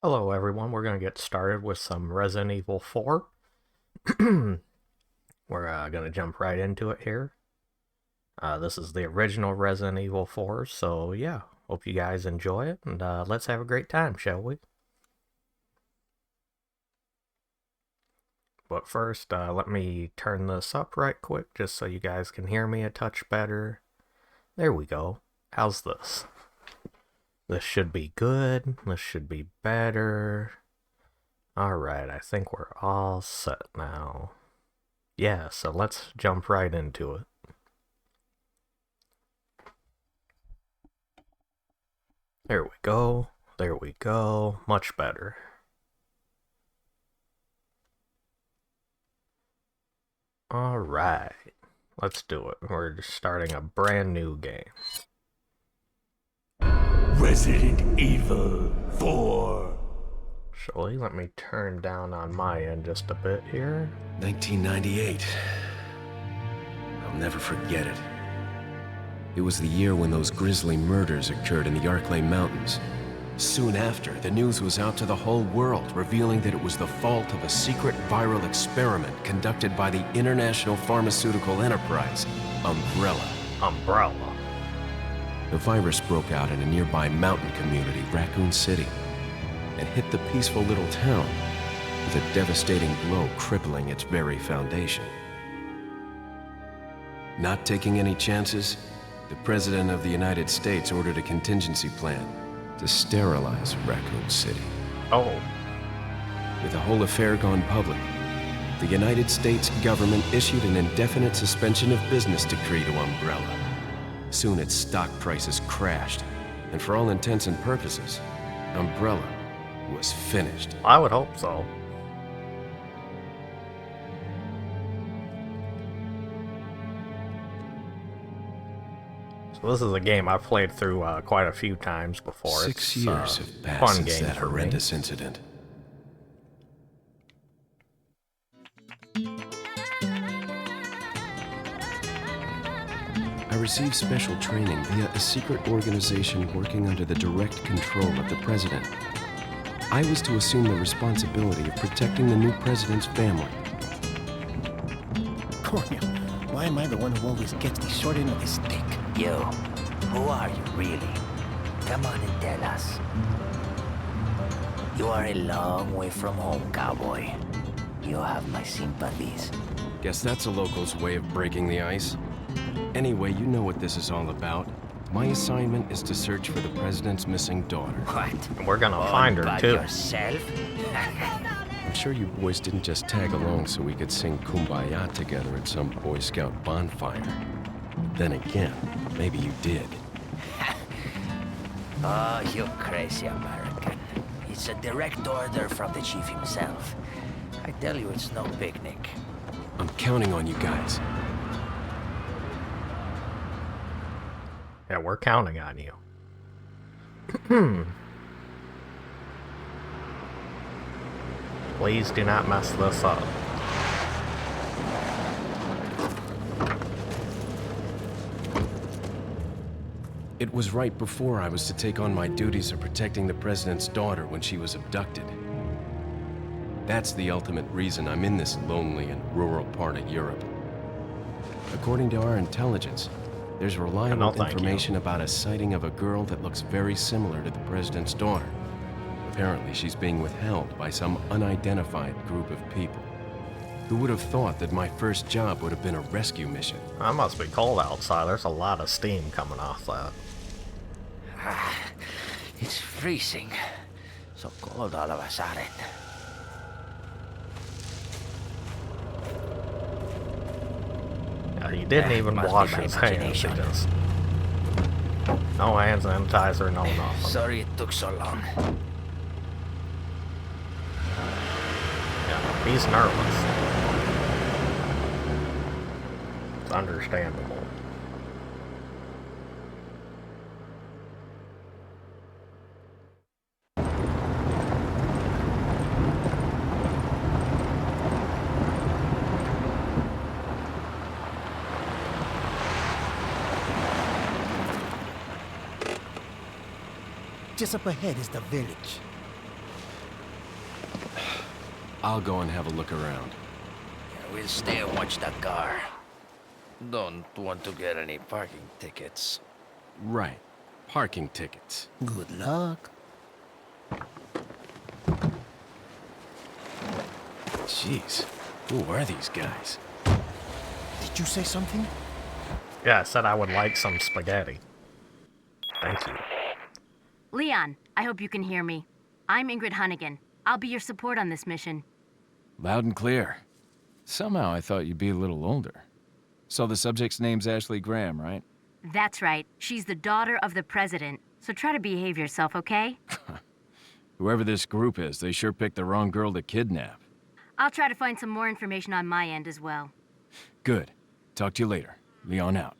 Hello everyone, we're going to get started with some Resident Evil 4. We're going to jump right into it here. This is the original Resident Evil 4, so yeah, hope you guys enjoy it, and let's have a great time, shall we? But first, let me turn this up right quick, just so you guys can hear me a touch better. There we go. How's this? This should be good. This should be better. Alright, I think we're all set now. Yeah, so let's jump right into it. There we go. There we go. Much better. Alright, let's do it. We're just starting a brand new game. Resident Evil 4. Actually, let me turn down on my end just a bit here. 1998. I'll never forget it. It was the year when those grisly murders occurred in the Arklay Mountains. Soon after, the news was out to the whole world, revealing that it was the fault of a secret viral experiment conducted by the international pharmaceutical enterprise, Umbrella. Umbrella. The virus broke out in a nearby mountain community, Raccoon City, and hit the peaceful little town with a devastating blow crippling its very foundation. Not taking any chances, the President of the United States ordered a contingency plan to sterilize Raccoon City. Oh. With the whole affair gone public, the United States government issued an indefinite suspension of business decree to Umbrella. Soon its stock prices crashed, and for all intents and purposes, Umbrella was finished. I would hope so. So this is a game I've played through quite a few times before. 6 It's, years have passed fun since game that for me. horrendous incident. I received special training via a secret organization working under the direct control of the president. I was to assume the responsibility of protecting the new president's family. Cornel, why am I the one who always gets the short end of the stick? You, who are you really? Come on and tell us. You are a long way from home, cowboy. You have my sympathies. Guess that's a local's way of breaking the ice. Anyway, you know what this is all about. My assignment is to search for the president's missing daughter. What? And we're gonna All find her by too. yourself? I'm sure you boys didn't just tag along so we could sing Kumbaya together at some Boy Scout bonfire. But then again, maybe you did. Oh, you crazy American. It's a direct order from the chief himself. I tell you, it's no picnic. I'm counting on you guys. Yeah, we're counting on you. Please do not mess this up. It was right before I was to take on my duties of protecting the president's daughter when she was abducted. That's the ultimate reason I'm in this lonely and rural part of Europe. According to our intelligence, there's reliable No, thank information about a sighting of a girl that looks very similar to the president's daughter. Apparently, she's being withheld by some unidentified group of people. Who would have thought that my first job would have been a rescue mission? That must be cold outside. There's a lot of steam coming off that. It's freezing. So cold all of a sudden. Yeah, he didn't even must be wash my his hands. He imagination. just... No hand sanitizer, no nothing. Sorry it took so long. Yeah, he's nervous. It's understandable. Just up ahead is the village. I'll go and have a look around. Yeah, we'll stay and watch the car. Don't want to get any parking tickets. Right. Parking tickets. Good luck. Jeez. Who are these guys? Did you say something? Yeah, I said I would like some spaghetti. Thank you. Leon, I hope you can hear me. I'm Ingrid Hunnigan. I'll be your support on this mission. Loud and clear. Somehow I thought you'd be a little older. So the subject's name's Ashley Graham, right? That's right. She's the daughter of the president. So try to behave yourself, okay? Whoever this group is, they sure picked the wrong girl to kidnap. I'll try to find some more information on my end as well. Good. Talk to you later. Leon out.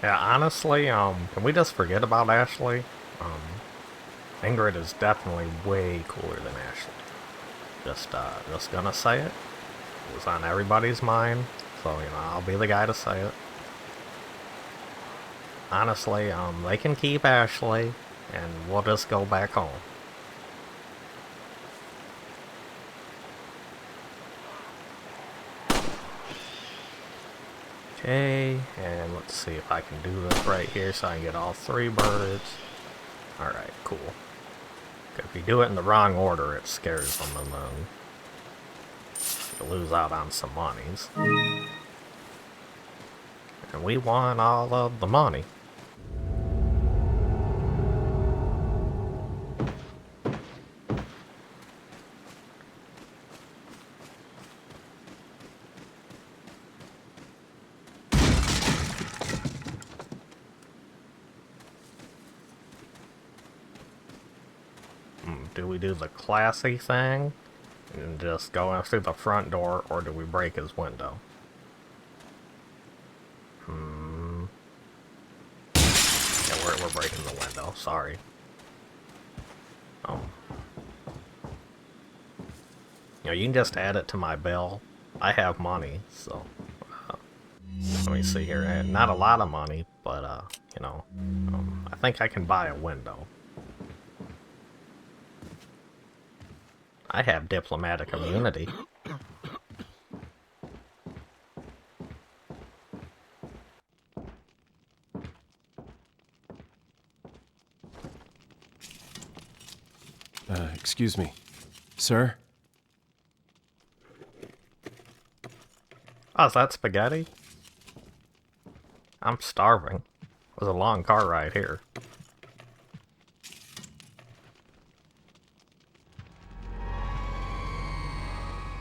Yeah, honestly, can we just forget about Ashley? Ingrid is definitely way cooler than Ashley. Just gonna say it. It was on everybody's mind, so, you know, I'll be the guy to say it. Honestly, they can keep Ashley, and we'll just go back home. Okay, and let's see if I can do this right here so I can get all 3 birds. Alright, cool. If you do it in the wrong order, it scares them and then you lose out on some monies. And we want all of the money. Do we do the classy thing and just go in through the front door, or do we break his window? Yeah, we're breaking the window, sorry. Oh. You know, you can just add it to my bill. I have money, so... let me see here. Not a lot of money, but, you know, I think I can buy a window. I have diplomatic immunity. Excuse me. Sir? Oh, is that spaghetti? I'm starving. It was a long car ride here.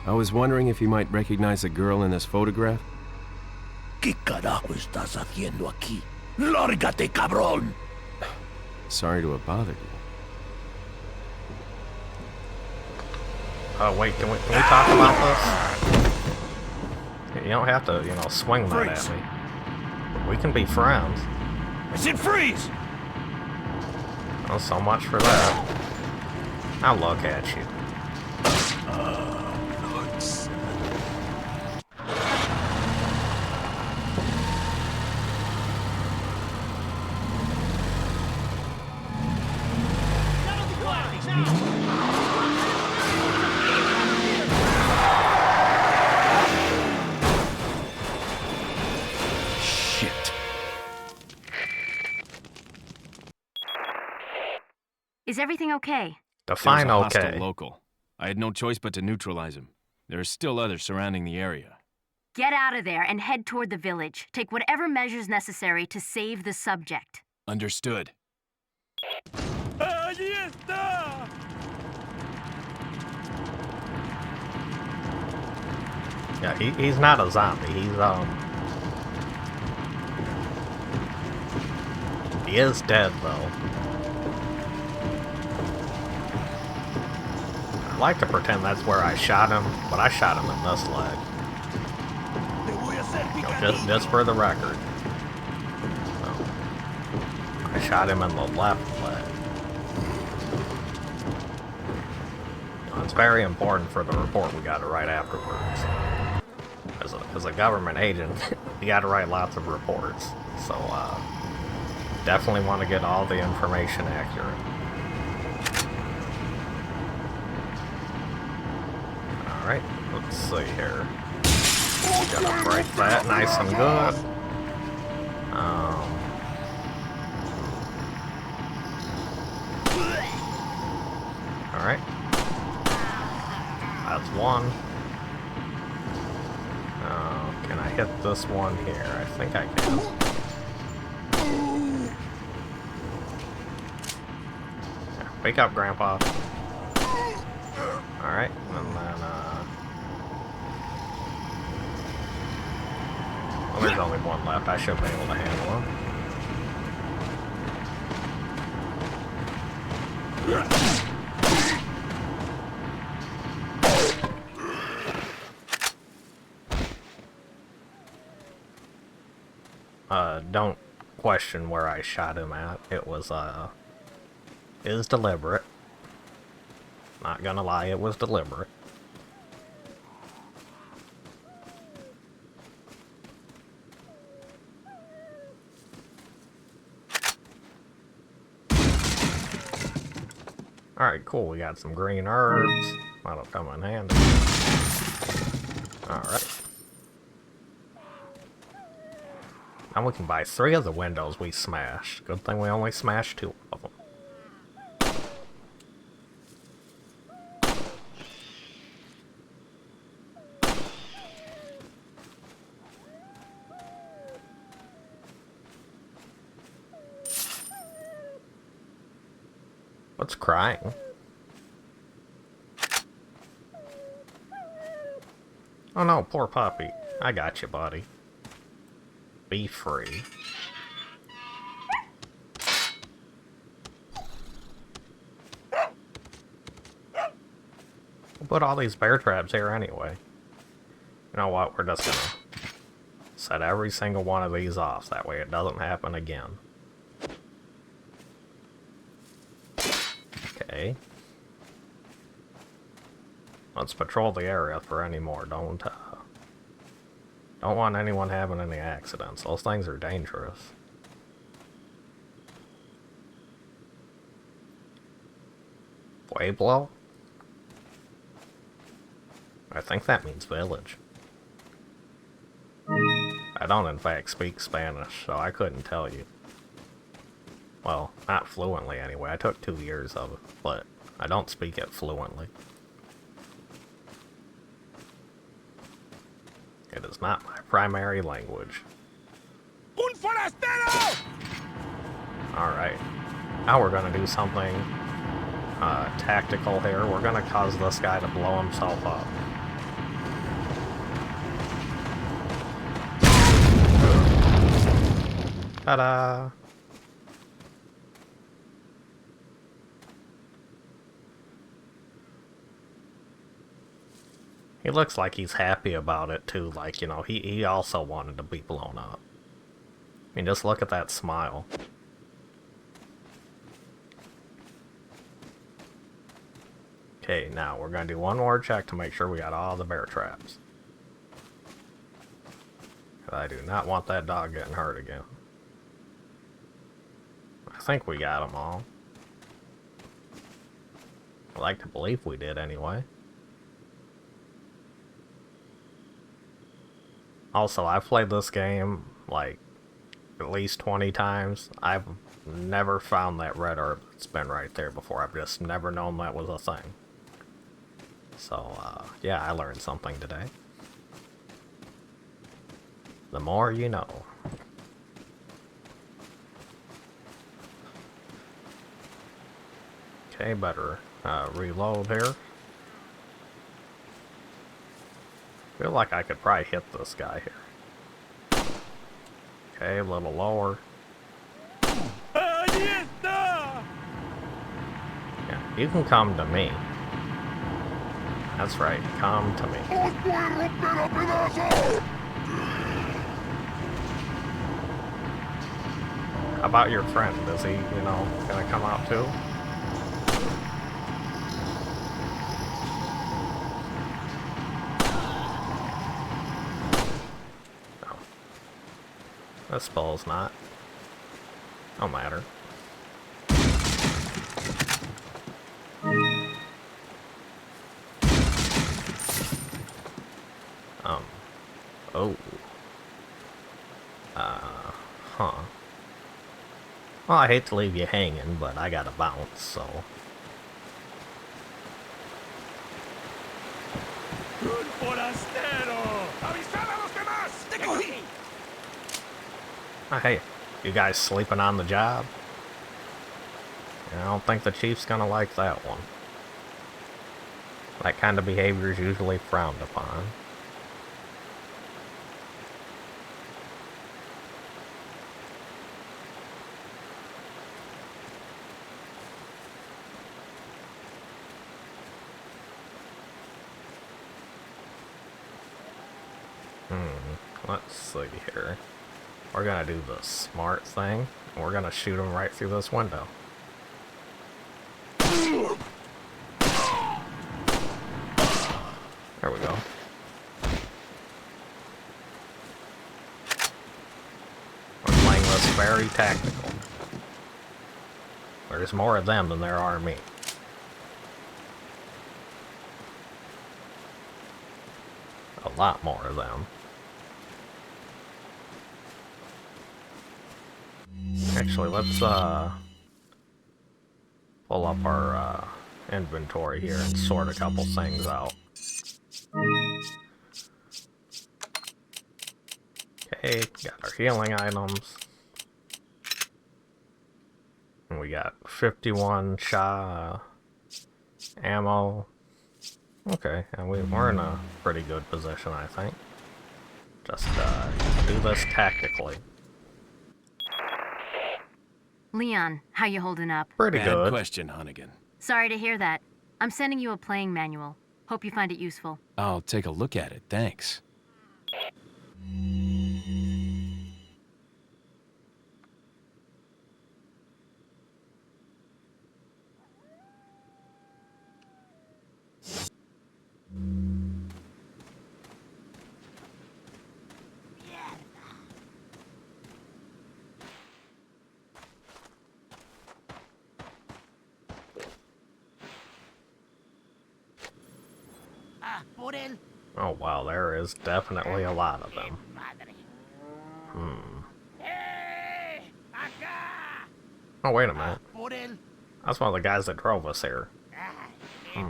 I was wondering if you might recognize the girl in this photograph? ¿Qué carajo estás haciendo aquí? ¡Lárgate, cabrón! Sorry to have bothered you. Oh, wait, can we talk about this? You don't have to, you know, swing that at me. We can be friends. I said freeze! Oh, so much for that. Now look at you. Is everything okay? Define There was a okay. hostile local. I had no choice but to neutralize him. There are still others surrounding the area. Get out of there and head toward the village. Take whatever measures necessary to save the subject. Understood. ¡Allí está! Yeah, he's not a zombie. He is dead, though. I like to pretend that's where I shot him, but I shot him in this leg. You know, just for the record. So, I shot him in the left leg. It's very important for the report we got to write afterwards. As a government agent, you got to write lots of reports. So, definitely want to get all the information accurate. Alright, let's see here. Gotta break that nice and good. Alright. That's one. Can I hit this one here? I think I can. Yeah, wake up, Grandpa. Alright, and then, well, there's only one left. I should be able to handle him. Don't question where I shot him at. It was deliberate. Not gonna lie, it was deliberate. Alright, cool. We got some green herbs. That'll come in handy. Alright. Now we can buy 3 of the windows we smashed. Good thing we only smashed 2 of them. What's crying? Oh no, poor puppy. I got you, buddy. Be free. We'll put all these bear traps here anyway. You know what? We're just gonna set every single one of these off. That way it doesn't happen again. Okay. Let's patrol the area for any more. Don't want anyone having any accidents. Those things are dangerous. Pueblo? I think that means village. I don't in fact speak Spanish, so I couldn't tell you. Well, not fluently anyway. I took 2 years of it, but I don't speak it fluently. It is not my primary language. Un forastero! Alright. Now we're gonna do something tactical here. We're gonna cause this guy to blow himself up. Ta-da! He looks like he's happy about it too, like, you know, he also wanted to be blown up. I mean, just look at that smile. Okay, now we're gonna do one more check to make sure we got all the bear traps. I do not want that dog getting hurt again. I think we got them all. I like to believe we did anyway. Also, I've played this game, like, at least 20 times. I've never found that red herb that's been right there before. I've just never known that was a thing. So, yeah, I learned something today. The more you know. Okay, better reload here. Feel like I could probably hit this guy here. Okay, a little lower. Yeah, you can come to me. That's right, come to me. How about your friend? Is he, you know, gonna come out too? I suppose not. No matter. Oh. Huh. Well, I hate to leave you hanging, but I gotta bounce, so... ¡Un forastero! ¡Avisad a los demás! ¡Te cogí! Hey, you guys sleeping on the job? I don't think the chief's gonna like that one. That kind of behavior is usually frowned upon. Let's see here. We're gonna do the smart thing. We're gonna shoot him right through this window. There we go. We're playing this very tactical. There's more of them than there are me. A lot more of them. Actually, let's pull up our inventory here and sort a couple things out. Okay, got our healing items. And we got 51 Sha ammo. Okay, and we're in a pretty good position, I think. Just do this tactically. Leon, how you holding up? Pretty Bad good. question, Hunnigan. Sorry to hear that. I'm sending you a playing manual. Hope you find it useful. I'll take a look at it, thanks. Oh wow, there is definitely a lot of them. Oh, wait a minute. That's one of the guys that drove us here. It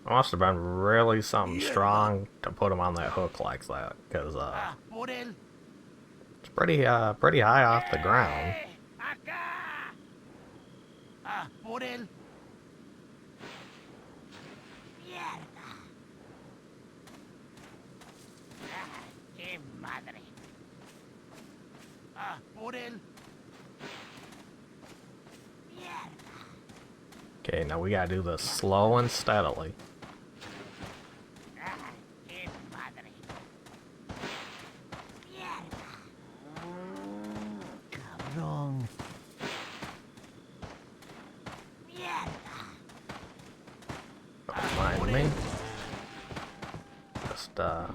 must have been really something strong to put him on that hook like that, because it's pretty high off the ground. Okay, now we gotta do this slow and steadily. Don't mind me. Just, I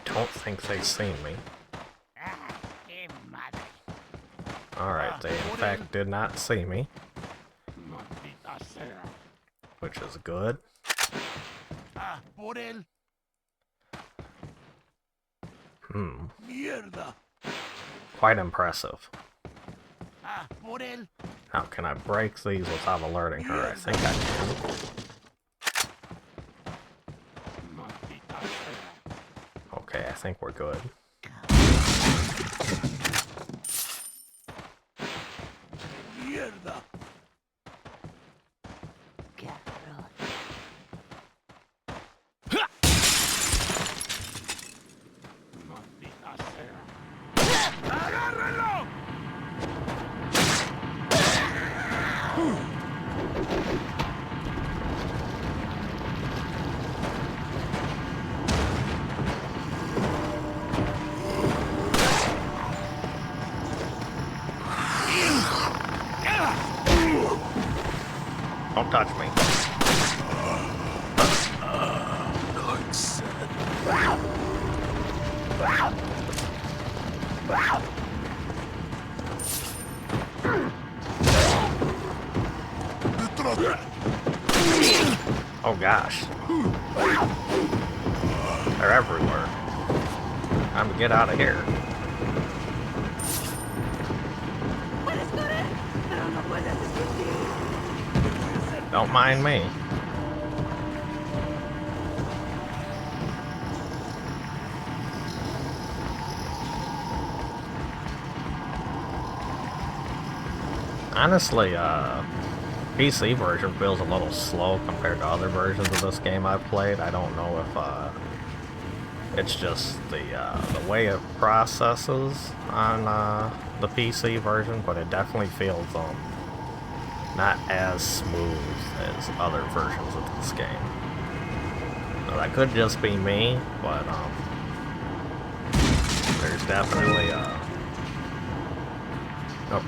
don't think they seen me. Alright, they in fact did not see me. Which is good. Quite impressive. Now, can I break these without alerting her? I think I can. Okay, I think we're good. Oh gosh. They're everywhere. Time to get out of here. Don't mind me. Honestly, PC version feels a little slow compared to other versions of this game I've played. I don't know if it's just the way it processes on the PC version, but it definitely feels not as smooth as other versions of this game. Now, that could just be me, but there's definitely a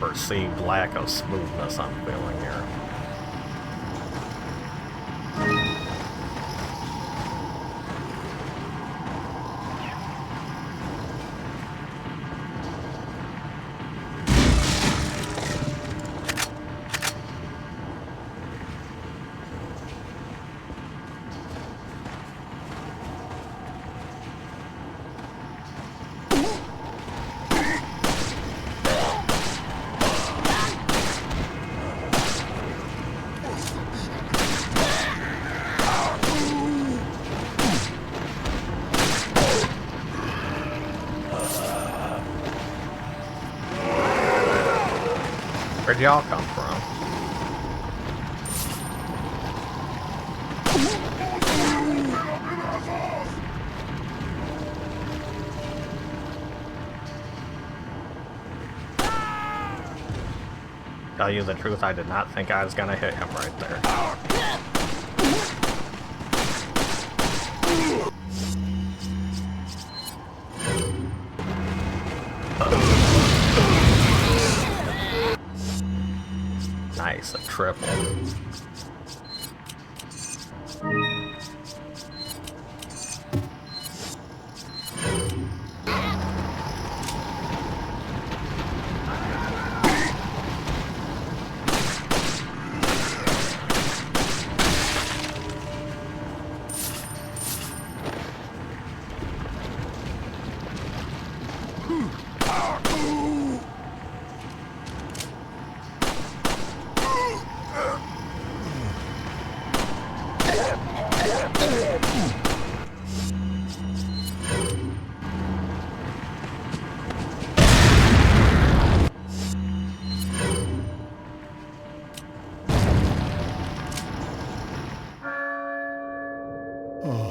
perceived lack of smoothness I'm feeling here. Where'd y'all come from? Tell you the truth, I did not think I was gonna hit him right there. Nice, a triple.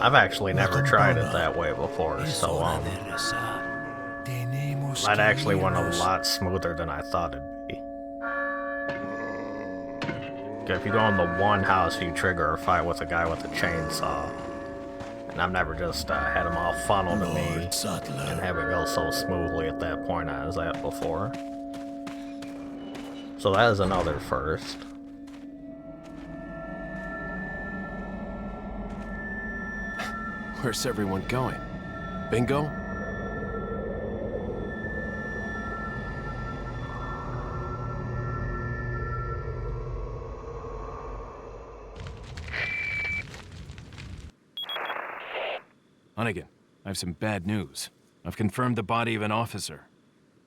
I've actually never tried it that way before, so that actually went a lot smoother than I thought it'd be. Okay, if you go in the one house, you trigger a fight with a guy with a chainsaw. And I've never just had them all funnel to me and have it go so smoothly at that point I was at before. So that is another first. Where's everyone going? Bingo? Hunnigan, I have some bad news. I've confirmed the body of an officer.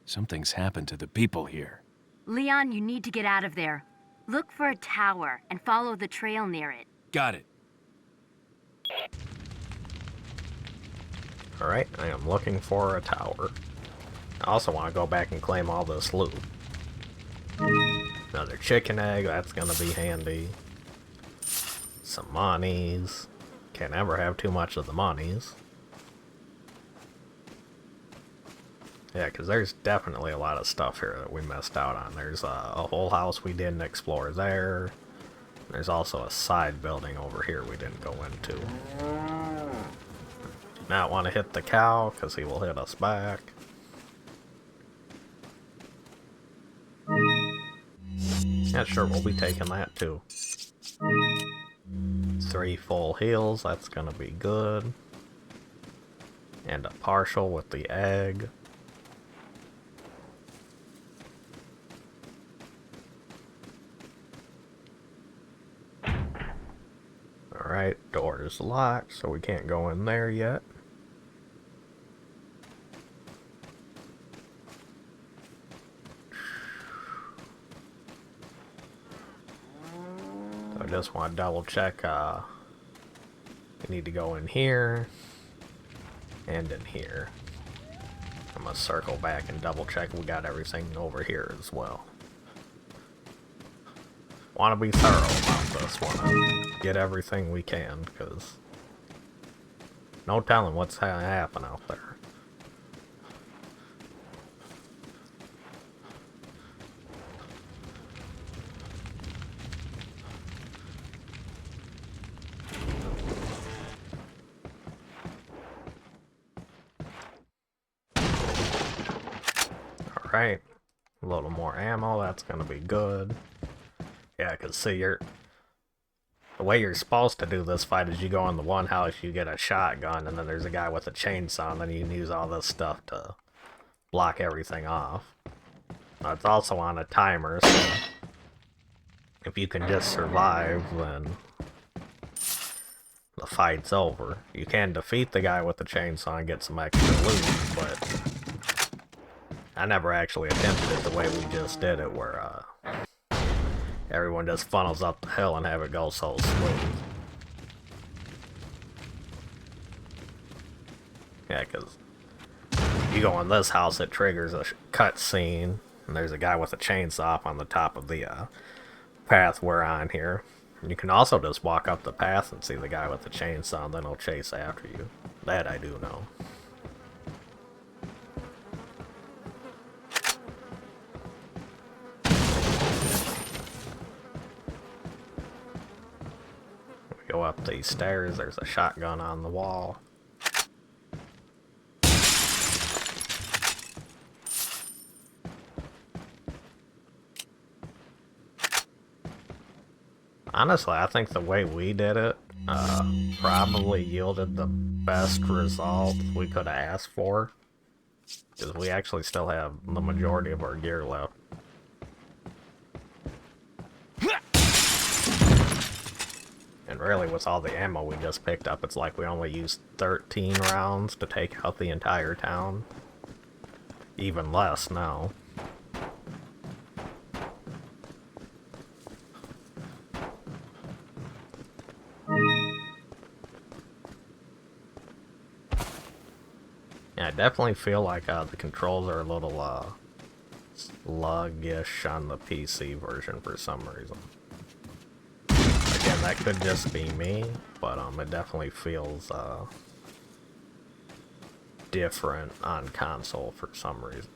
Something's happened to the people here. Leon, you need to get out of there. Look for a tower and follow the trail near it. Got it. Alright, I am looking for a tower. I also want to go back and claim all this loot. Another chicken egg, that's gonna be handy. Some monies. Can't ever have too much of the monies. Yeah, because there's definitely a lot of stuff here that we missed out on. There's a whole house we didn't explore there. There's also a side building over here we didn't go into. Not want to hit the cow because he will hit us back. Yeah, sure, we'll be taking that too. 3 full heals, that's gonna be good. And a partial with the egg. Alright, door is locked, so we can't go in there yet. So I just want to double check, we need to go in here, and in here. I'm gonna circle back and double check we got everything over here as well. Want to be thorough about this, want to get everything we can, because no telling what's gonna happen out there. Alright, a little more ammo, that's gonna be good. Yeah, because see, the way you're supposed to do this fight is you go in the one house, you get a shotgun, and then there's a guy with a chainsaw, and then you can use all this stuff to block everything off. Now, it's also on a timer, so if you can just survive, then the fight's over. You can defeat the guy with the chainsaw and get some extra loot, but I never actually attempted it the way we just did it, where everyone just funnels up the hill and have it go so smooth. Yeah, because you go in this house, it triggers a cutscene, and there's a guy with a chainsaw up on the top of the path we're on here. And you can also just walk up the path and see the guy with the chainsaw, and then he'll chase after you. That I do know. Go up these stairs, there's a shotgun on the wall. Honestly, I think the way we did it probably yielded the best result we could have asked for. Because we actually still have the majority of our gear left. And really, with all the ammo we just picked up, it's like we only used 13 rounds to take out the entire town. Even less now. Yeah, I definitely feel like the controls are a little sluggish on the PC version for some reason. Again, that could just be me, but it definitely feels different on console for some reason.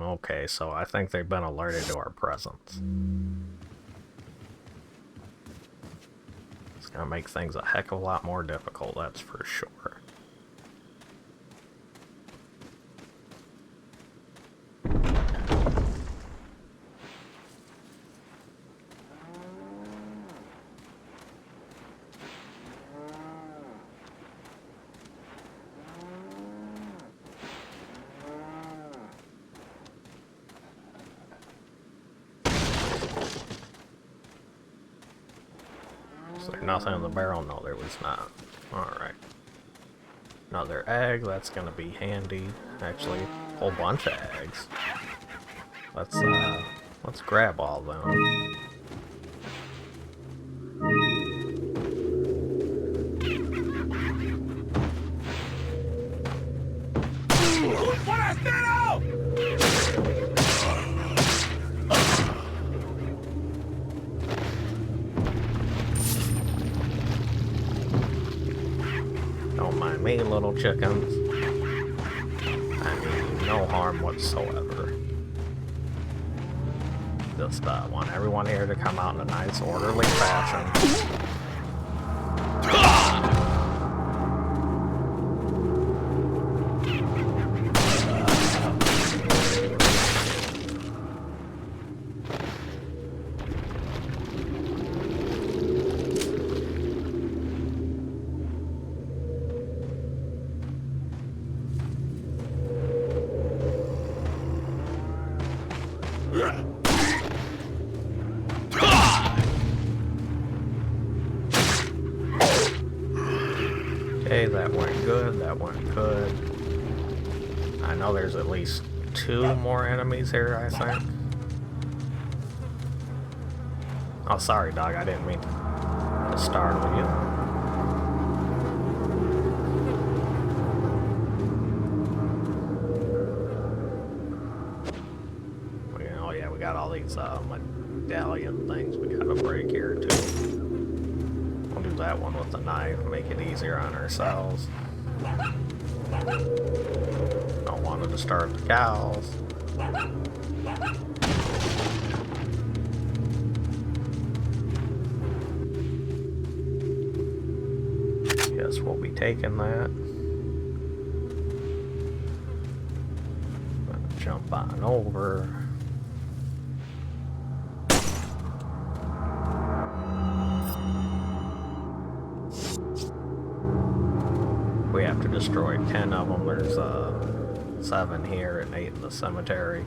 Okay, so I think they've been alerted to our presence. It's gonna make things a heck of a lot more difficult, that's for sure. Is there nothing in the barrel? No, there was not. Alright. Another egg, that's gonna be handy. Actually, a whole bunch of eggs. Let's grab all of them. little chickens. I mean, no harm whatsoever. Just want everyone here to come out in a nice, orderly fashion. Okay, that went good, that went good. I know there's at least 2 more enemies here, I think. Oh, sorry, dog, I didn't mean to startle you. Oh yeah, we got all these medallion things we gotta break here too. We'll do that one with the knife, make it easier on ourselves. Don't want to disturb the cows. Guess we'll be taking that. Gonna jump on over. We have to destroy 10 of them. There's 7 here and 8 in the cemetery.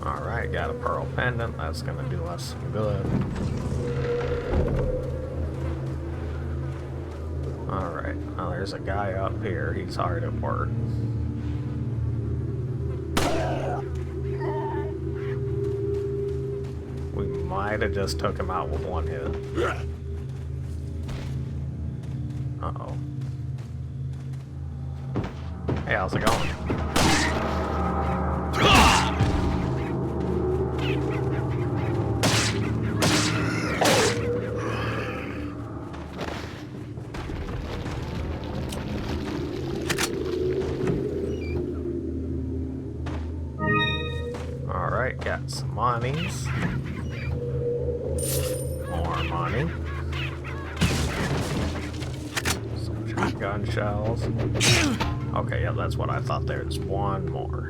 Alright, got a pearl pendant. That's gonna do us some good. Alright, now there's a guy up here. He's hard at work. Might have just took him out with one hit. Uh-oh. Hey, how's it going? Alright, got some monies. More money. Some shotgun shells. Okay, yeah, that's what I thought. There's one more.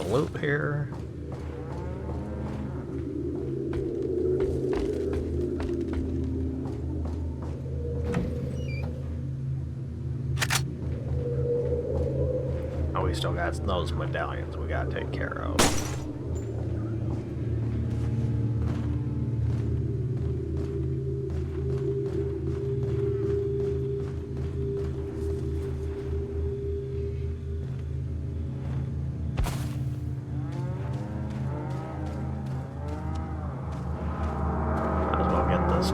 Loop here. Oh, we still got those medallions we gotta take care of.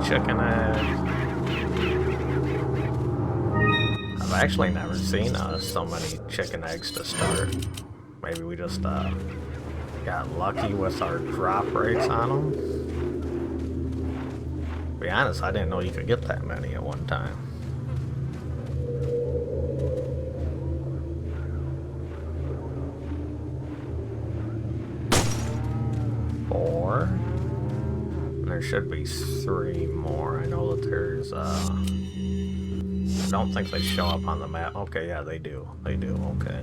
Chicken eggs. I've actually never seen so many chicken eggs to start. Maybe we just got lucky with our drop rates on them. To be honest, I didn't know you could get that many at one time. There should be 3 more. I know that there's, I don't think they show up on the map. Okay, yeah, they do. They do, okay.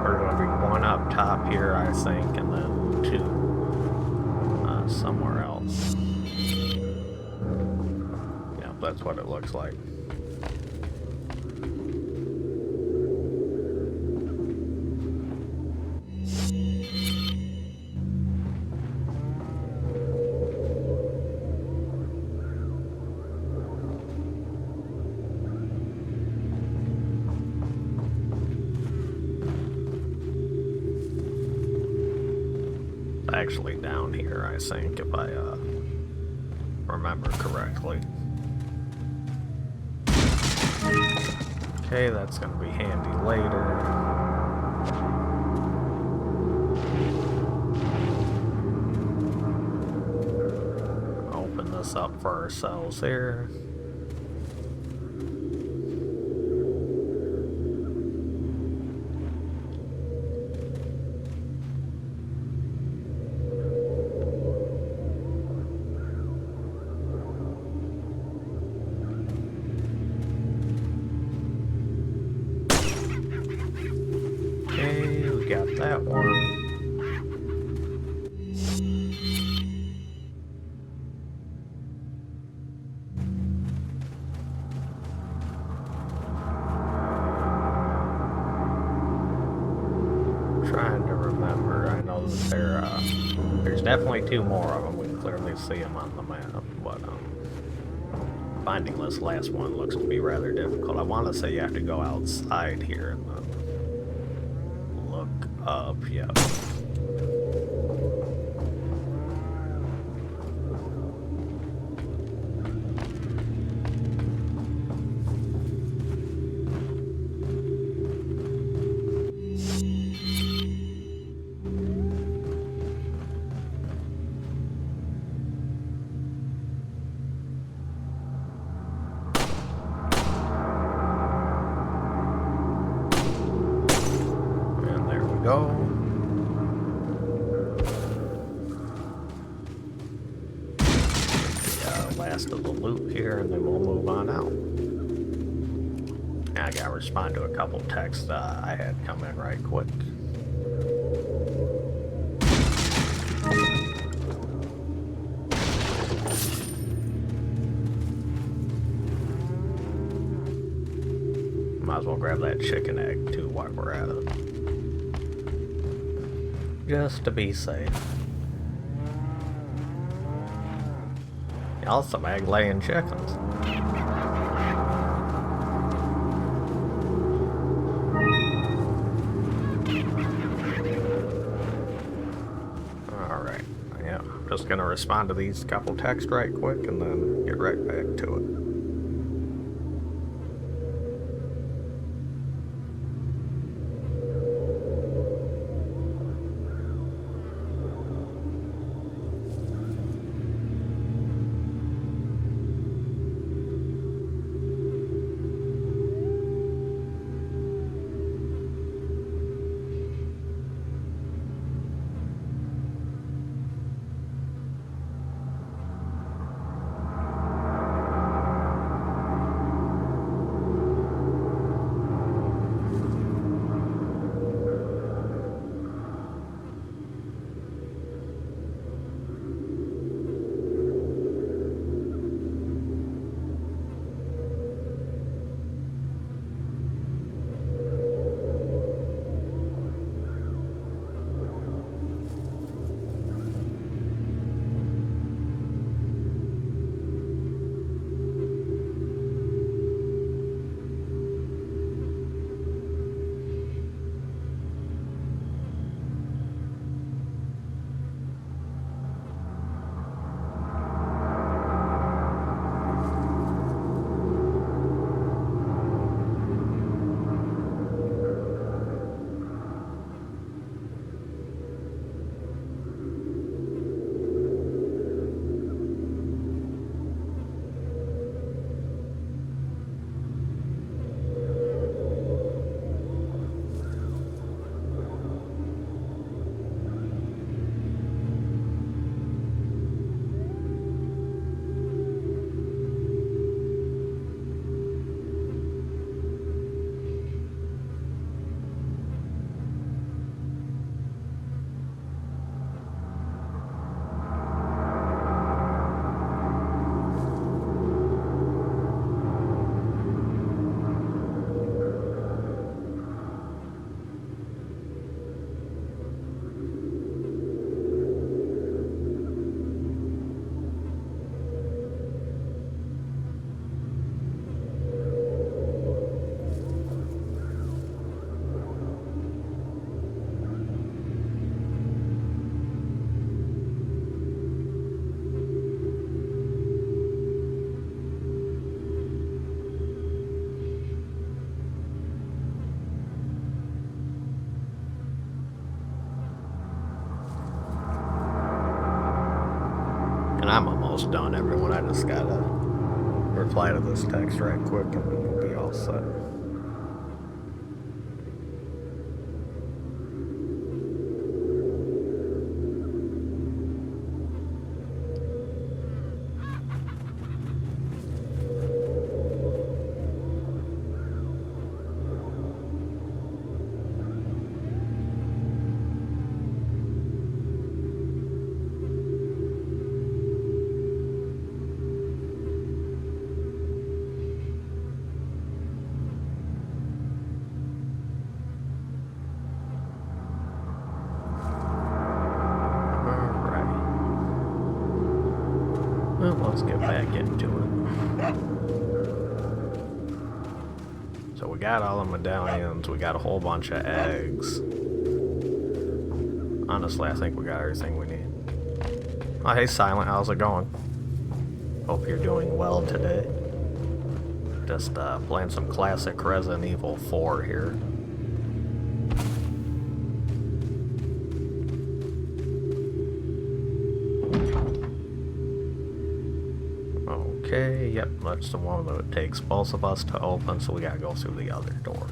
We're gonna be 1 up top here, I think, and then 2 somewhere else. Yeah, that's what it looks like. actually down here, I think, if I remember correctly. Okay, that's gonna be handy later. Open this up for ourselves here. Okay, we got that one. Trying to remember. I know that there's definitely 2 more of them. We can clearly see them on the map, but finding this last one looks to be rather difficult. I want to say you have to go outside here and then look up. Yep. Go. Last of the loop here, and then we'll move on out. Now I gotta respond to a couple texts I had come in right quick. Might as well grab that chicken egg too while we're at it. Just to be safe. Y'all some egg-laying chickens. Alright, yeah, I'm just gonna respond to these couple texts right quick and then get right back to it. And I'm almost done, everyone. I just gotta reply to this text right quick and then we'll be all set. Well, let's get back into it. So we got all the medallions, we got a whole bunch of eggs. Honestly, I think we got everything we need. Oh, hey Silent, how's it going? Hope you're doing well today. Just playing some classic Resident Evil 4 here. Okay, yep, that's the one that it takes both of us to open, so we gotta go through the other door.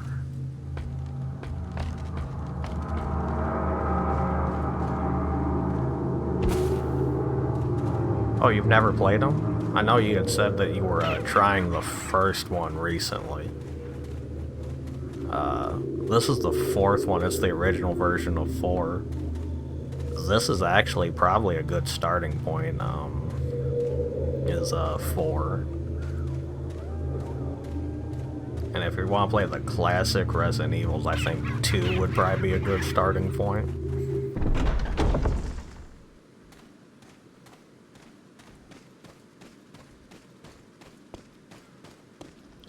Oh, you've never played them? I know you had said that you were trying the first one recently. This is the fourth one, it's the original version of 4. This is actually probably a good starting point, is 4. And if you want to play the classic Resident Evils, I think 2 would probably be a good starting point.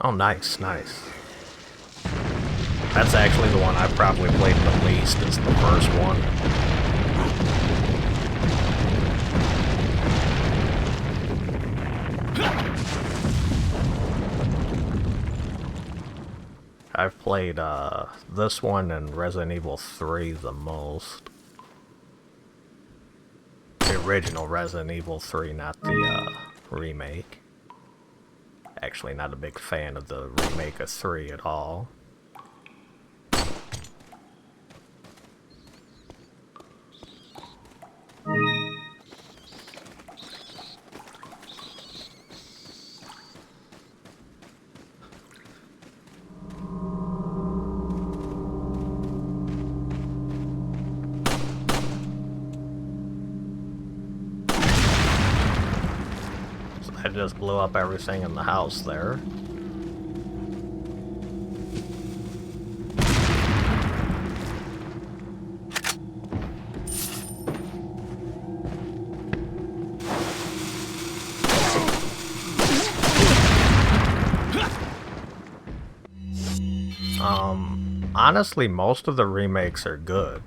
Oh, nice, nice. That's actually the one I probably played the least, is the first one. I've played this one and Resident Evil 3 the most. The original Resident Evil 3, not the remake. Actually, not a big fan of the remake of 3 at all. I just blew up everything in the house there. Honestly, most of the remakes are good.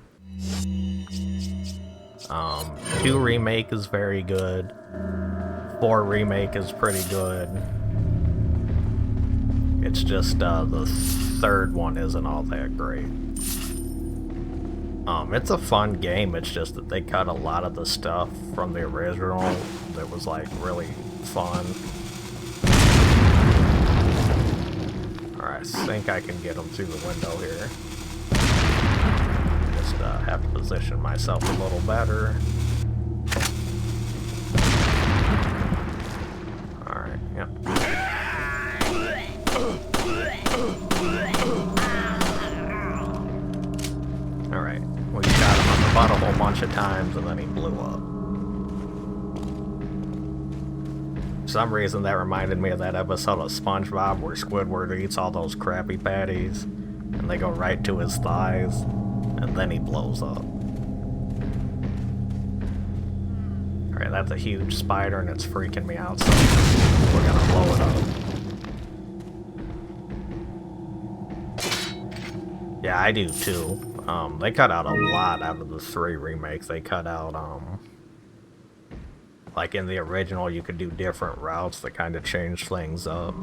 2 remake is very good. 4 remake is pretty good. It's just the 3rd one isn't all that great. It's a fun game, it's just that they cut a lot of the stuff from the original that was like really fun. Alright, I think I can get them through the window here. Just have to position myself a little better. Alright, yep. Alright, we shot him on the butt a whole bunch of times and then he blew up. For some reason that reminded me of that episode of SpongeBob where Squidward eats all those Krabby Patties and they go right to his thighs and then he blows up. Alright, that's a huge spider and it's freaking me out, so we're gonna blow it up. Yeah, I do too. They cut out a lot out of the 3 remakes. They cut out, like in the original you could do different routes that kind of changed things up.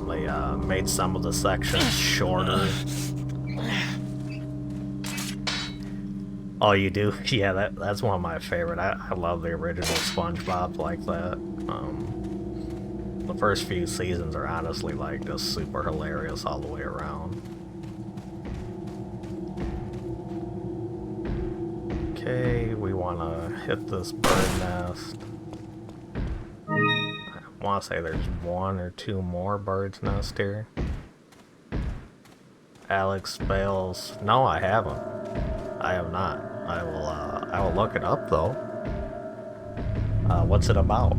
They made some of the sections shorter. Oh, you do? Yeah, that's one of my favorite. I love the original SpongeBob like that. The first few seasons are honestly like just super hilarious all the way around. Okay, we want to hit this bird nest. I want to say there's 1 or 2 more birds nest here. Alex Bales. No, I haven't. I have not. I will look it up though. What's it about?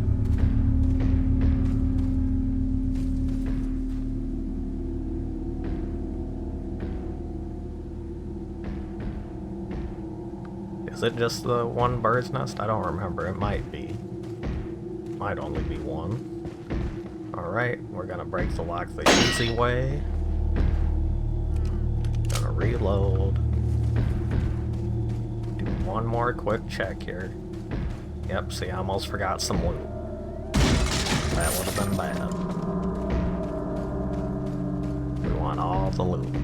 Is it just the one bird's nest? I don't remember. It might be. Might only be 1. Alright, we're gonna break the lock the easy way. Gonna reload. Do one more quick check here. Yep, see, I almost forgot some loot. That would have been bad. We want all the loot.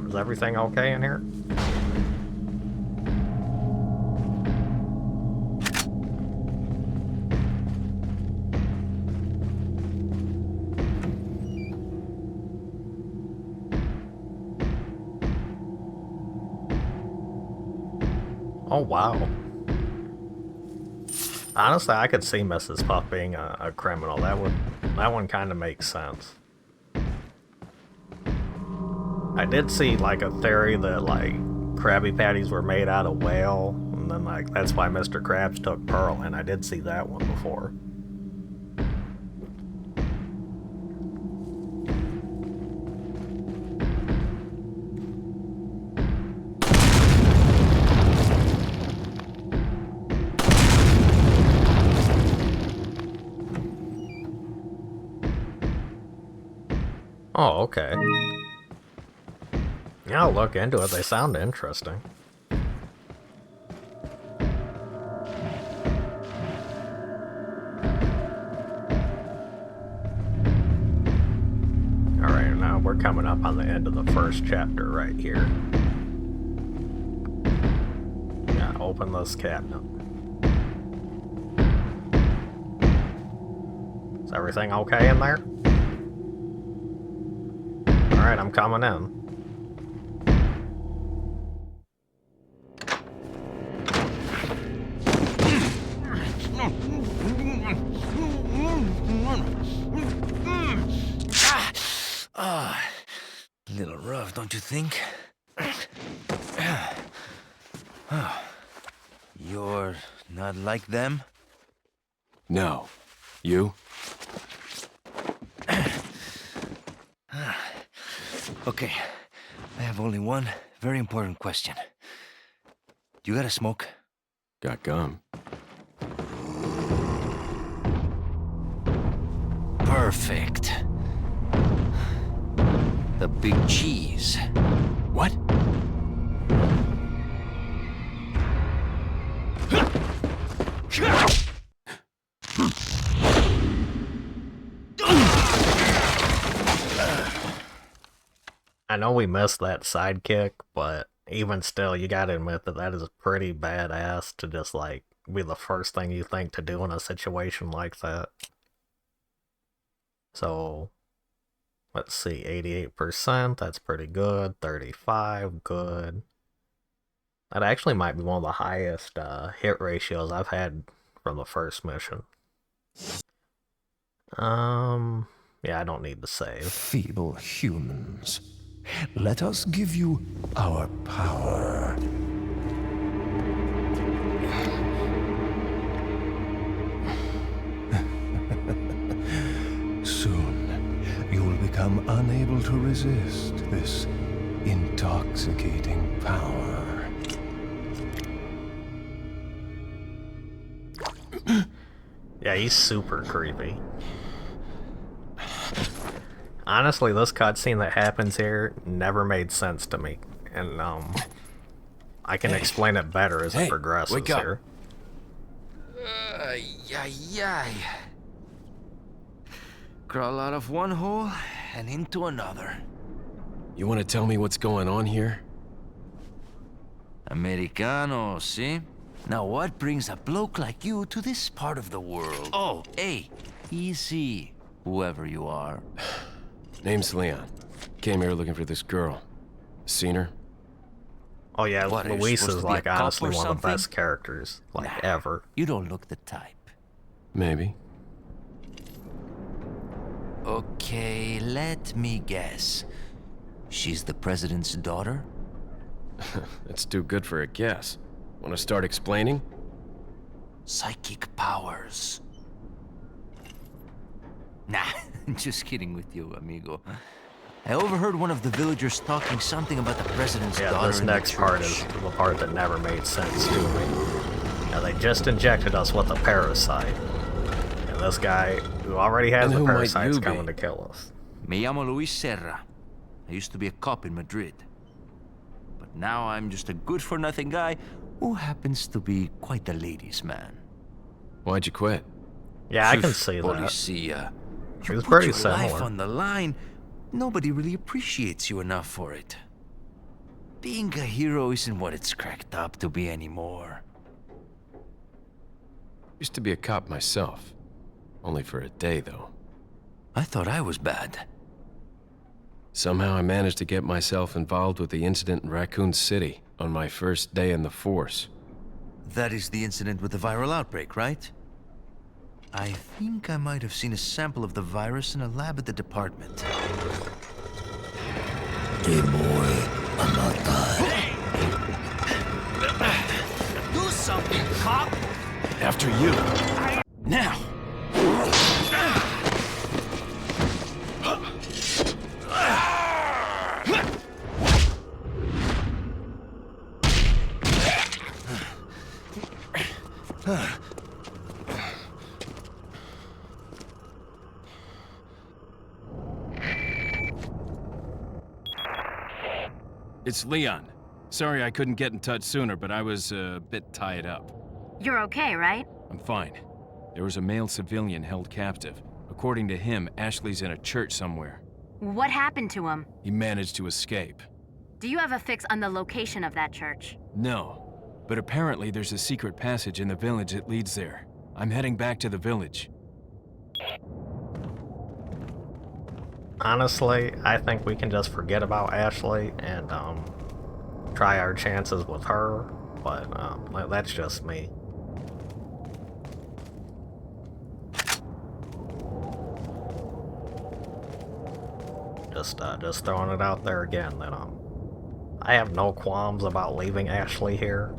Is everything okay in here? Oh wow. Honestly, I could see Mrs. Puff being a criminal. That one kind of makes sense. I did see like a theory that like Krabby Patties were made out of whale, and then like that's why Mr. Krabs took Pearl, and I did see that one before. Oh, okay. Yeah, I'll look into it. They sound interesting. Alright, now we're coming up on the end of the first chapter right here. Yeah, open this cabinet. Is everything okay in there? Alright, I'm coming in. Little rough, don't you think? You're not like them? No. You? Okay, I have only one very important question. You got a smoke? Got gum. Perfect. The big cheese. What? I know we missed that sidekick, but even still, you gotta admit that that is pretty badass to just, like, be the first thing you think to do in a situation like that. So, let's see, 88%, that's pretty good. 35, good. That actually might be one of the highest hit ratios I've had from the first mission. Yeah, I don't need to save. Feeble humans, let us give you our power. Soon, you will become unable to resist this intoxicating power. Yeah, he's super creepy. Honestly, this cutscene that happens here never made sense to me, and I can explain it better as it progresses wake up. here. Crawl out of one hole and into another. You want to tell me what's going on here? Americano, see? Now what brings a bloke like you to this part of the world? Oh, hey, easy, whoever you are. Name's Leon. Came here looking for this girl. Seen her? Oh yeah, What, are you Luis supposed is to be a like cop honestly or one of the something? best characters like ever. You don't look the type. Maybe. Okay, let me guess. She's the president's daughter? That's too good for a guess. Want to start explaining? Psychic powers. Nah, just kidding with you, amigo. I overheard one of the villagers talking something about the president's Yeah, daughter this in the next part is church. the part that never made sense to me. Now, they just injected us with a parasite. And this guy, who already has And the who might parasite, is you be? coming to kill us. Me llamo Luis Serra. I used to be a cop in Madrid. But now I'm just a good-for-nothing guy who happens to be quite the ladies' man. Why'd you quit? Yeah, I can see that. Policia. He You was put pretty your life similar. on the line. Nobody really appreciates you enough for it. Being a hero isn't what it's cracked up to be anymore. Used to be a cop myself. Only for a day, though. I thought I was bad. Somehow I managed to get myself involved with the incident in Raccoon City on my first day in the force. That is the incident with the viral outbreak, right? I think I might have seen a sample of the virus in a lab at the department. Hey boy, I'm not dying. Do something, cop! After you. Now! It's Leon. Sorry I couldn't get in touch sooner, but I was a bit tied up. You're okay, right? I'm fine. There was a male civilian held captive. According to him, Ashley's in a church somewhere. What happened to him? He managed to escape. Do you have a fix on the location of that church? No, but apparently there's a secret passage in the village that leads there. I'm heading back to the village. Honestly, I think we can just forget about Ashley and try our chances with her, but that's just me. Just throwing it out there again that I have no qualms about leaving Ashley here.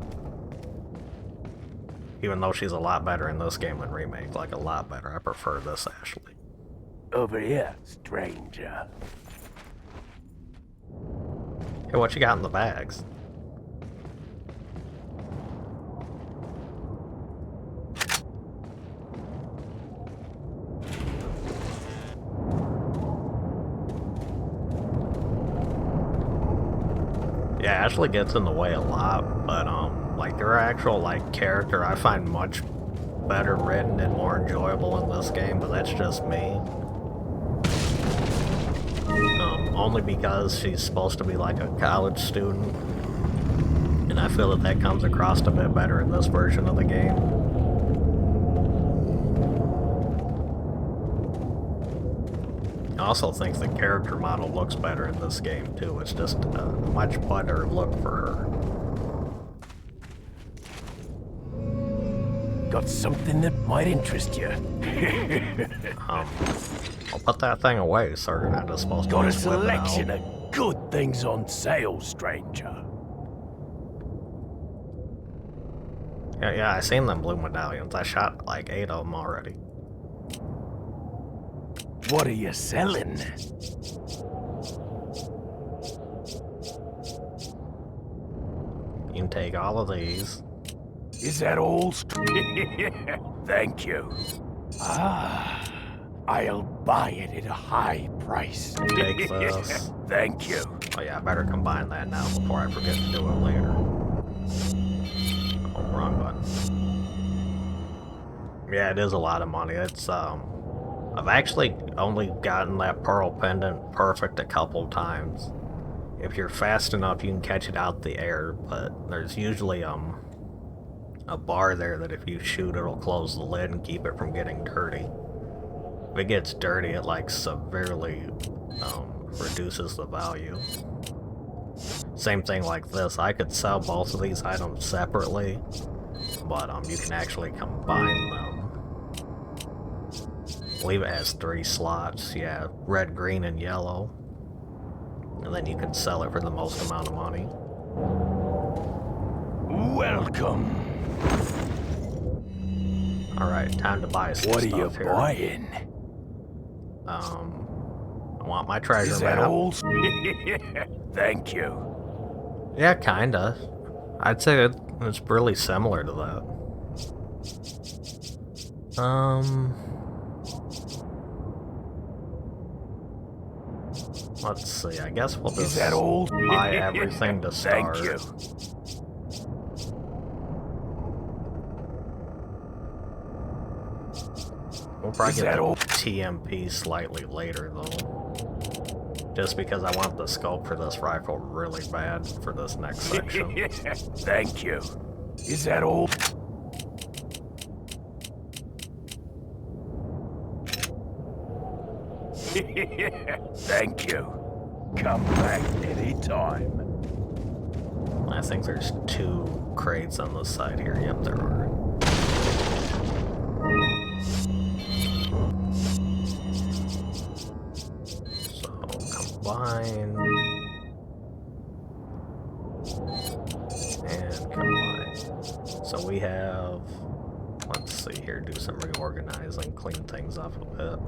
Even though she's a lot better in this game than Remake, like a lot better. I prefer this Ashley. Over here, stranger. Hey, what you got in the bags? Yeah, Ashley gets in the way a lot, but like her actual like character I find much better written and more enjoyable in this game, but that's just me. Only because she's supposed to be like a college student, and I feel that comes across a bit better in this version of the game. I also think the character model looks better in this game too. It's just a much better look for her. Got something that might interest you. I'll put that thing away, sir. You're not just supposed to Got a just whip it out. selection of good things on sale, stranger. Yeah, I seen them blue medallions. I shot like 8 of them already. What are you selling? You can take all of these. Is that all? Thank you. Ah, I'll buy it at a high price. Take this. Thank you. Oh yeah, I better combine that now before I forget to do it later. Oh, wrong button. Yeah, it is a lot of money. It's I've actually only gotten that pearl pendant perfect a couple times. If you're fast enough, you can catch it out the air, but there's usually a bar there that if you shoot, it'll close the lid and keep it from getting dirty. If it gets dirty, it like severely reduces the value. Same thing like this. I could sell both of these items separately, but you can actually combine them. I believe it has 3 slots. Yeah, red, green, and yellow. And then you can sell it for the most amount of money. Welcome. Alright, time to buy some What are stuff you here. buying? I want my treasure Is that map. all? Thank you. Yeah, kinda. I'd say it's really similar to that. Let's see, I guess we'll Is just that all? buy everything to start. Thank you. We'll probably Is get that the all? TMP slightly later, though. Just because I want the scope for this rifle really bad for this next section. Thank you. Is that all? Thank you. Come back anytime. I think there's 2 crates on this side here. Yep, there are. So, combine. And combine. So we have... Let's see here, do some reorganizing, clean things up a bit.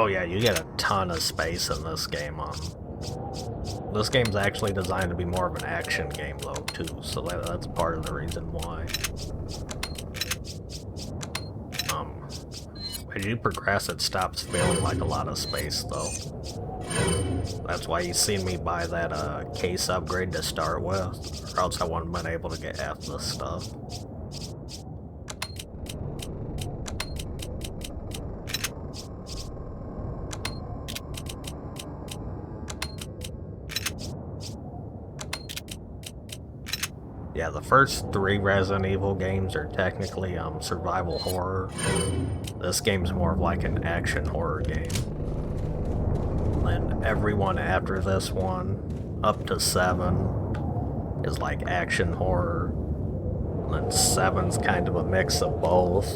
Oh yeah, you get a ton of space in this game. This game's actually designed to be more of an action game though, too, so that's part of the reason why. As you progress, it stops feeling like a lot of space though. That's why you seen me buy that case upgrade to start with, or else I wouldn't have been able to get half this stuff. Yeah, the first 3 Resident Evil games are technically survival horror. This game's more of like an action horror game. And everyone after this one, up to 7, is like action horror. And then 7's kind of a mix of both.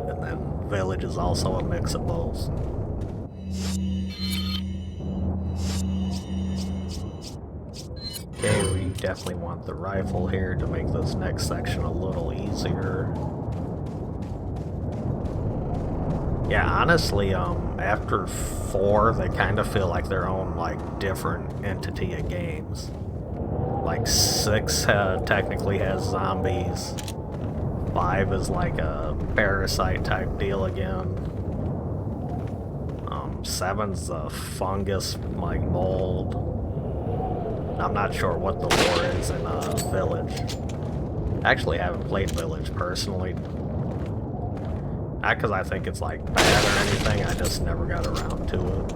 And then Village is also a mix of both. Okay, we definitely want the rifle here to make this next section a little easier. Yeah, honestly, after 4, they kind of feel like their own, like, different entity of games. Like, 6 technically has zombies. 5 is like a parasite type deal again. 7's a fungus, like, mold. I'm not sure what the lore is in Village. I actually haven't played Village personally. Not because I think it's like bad or anything, I just never got around to it.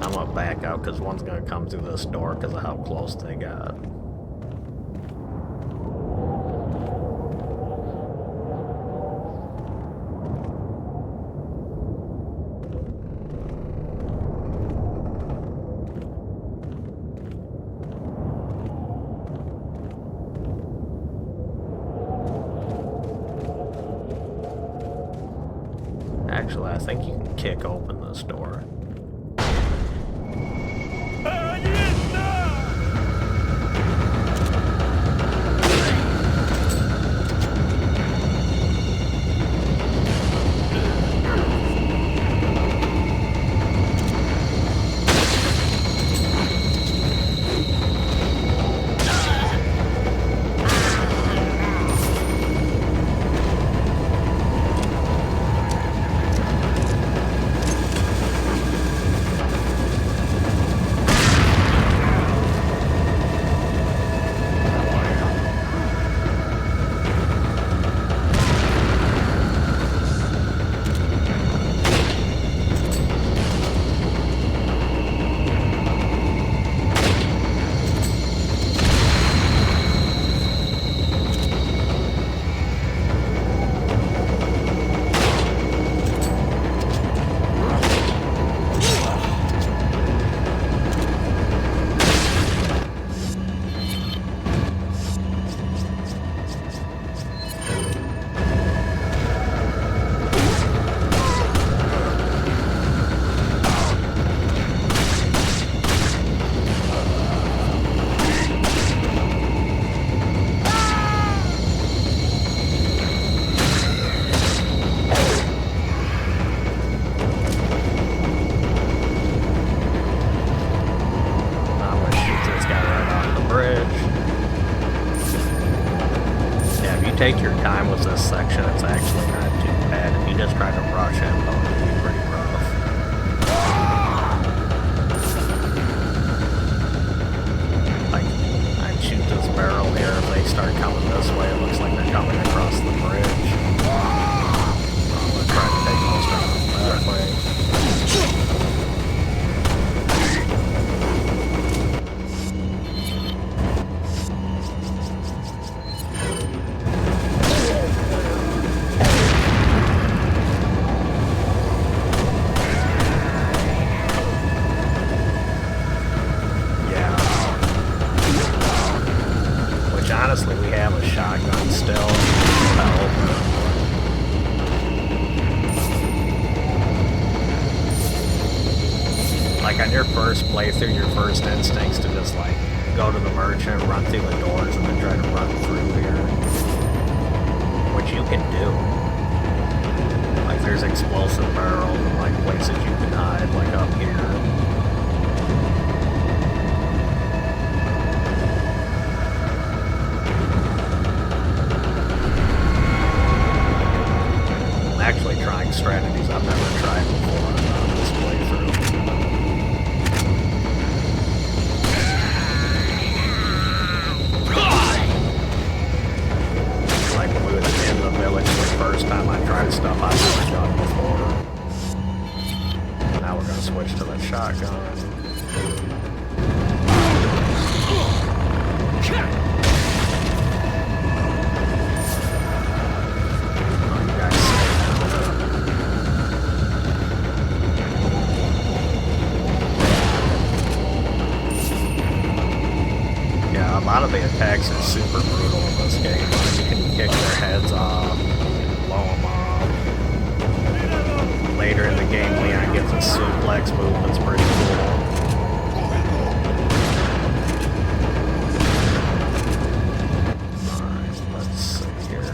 I'm gonna back out because one's gonna come through this door because of how close they got. Actually, I think you can kick open this door. you just try to rush him, though, it'd be pretty rough. Like, I'd shoot this barrel here. If they start coming this way, it looks like they're coming across the bridge. I'm gonna try to take most of them that way. Honestly, we have a shotgun still. Like on your first playthrough, your first instinct's to just like go to the merchant, run through the doors, and then try to run through here. Which you can do. Like there's explosive barrels and like places you can hide, like up here. Actually trying strategies I've never tried before on this playthrough. Like when we were in the village the first time I tried stuff I've never done before. Now we're gonna switch to the shotgun. A lot of the attacks are super brutal in this game. You can kick their heads off, you can blow them off. Later in the game, Leon gets a suplex move that's pretty cool. Alright, let's see here.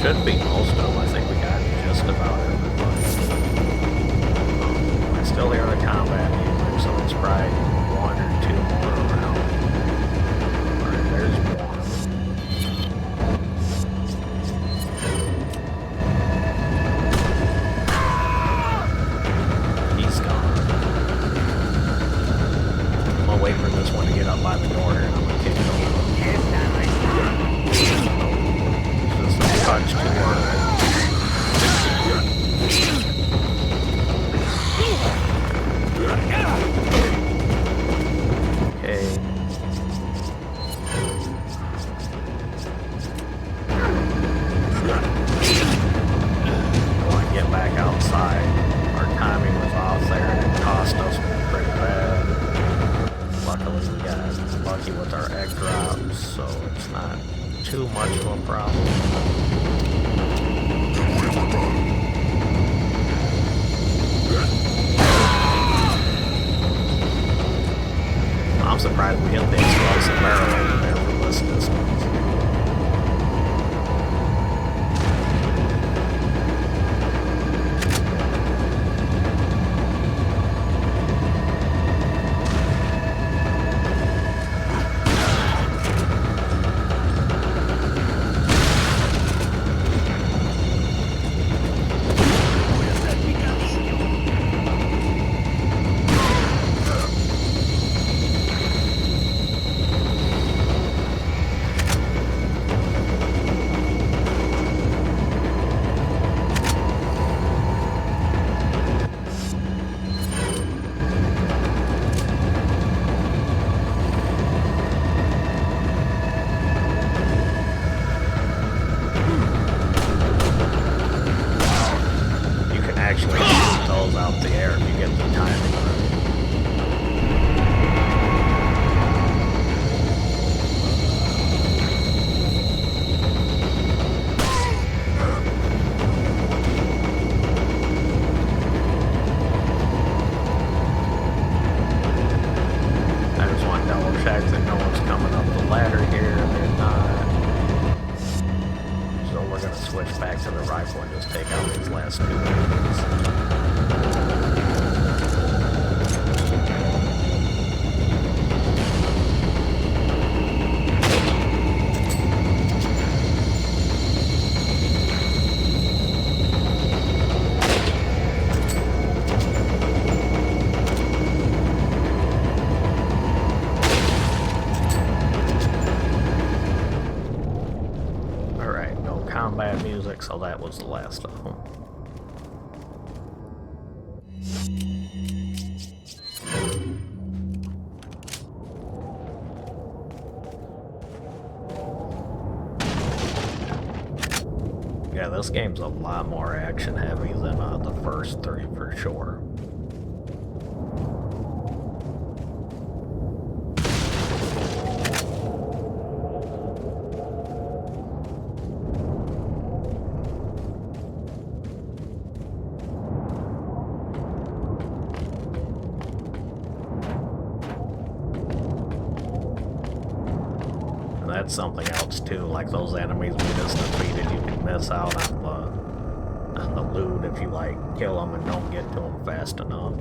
Should be most of them. I think we got just about everybody. I still hear the combat music, so it's probably one or two more around. Alright, there's one. He's gone. I'm gonna wait for this one to get up by the door here, and I'm gonna kick it over. Touch to work. Okay. Want to get back outside. Our timing was off there and it cost us pretty bad. Luckily we got lucky with our egg drops, so it's not too much of a problem. I'm surprised we hit the explosive barrel over there from this distance. switch back to the rifle and just take out these last two enemies. Combat music, so that was the last of them. Yeah, this game's a lot more action heavy than the first three for sure. That's something else too, like those enemies we just defeated, you can miss out on the loot if you like kill them and don't get to them fast enough.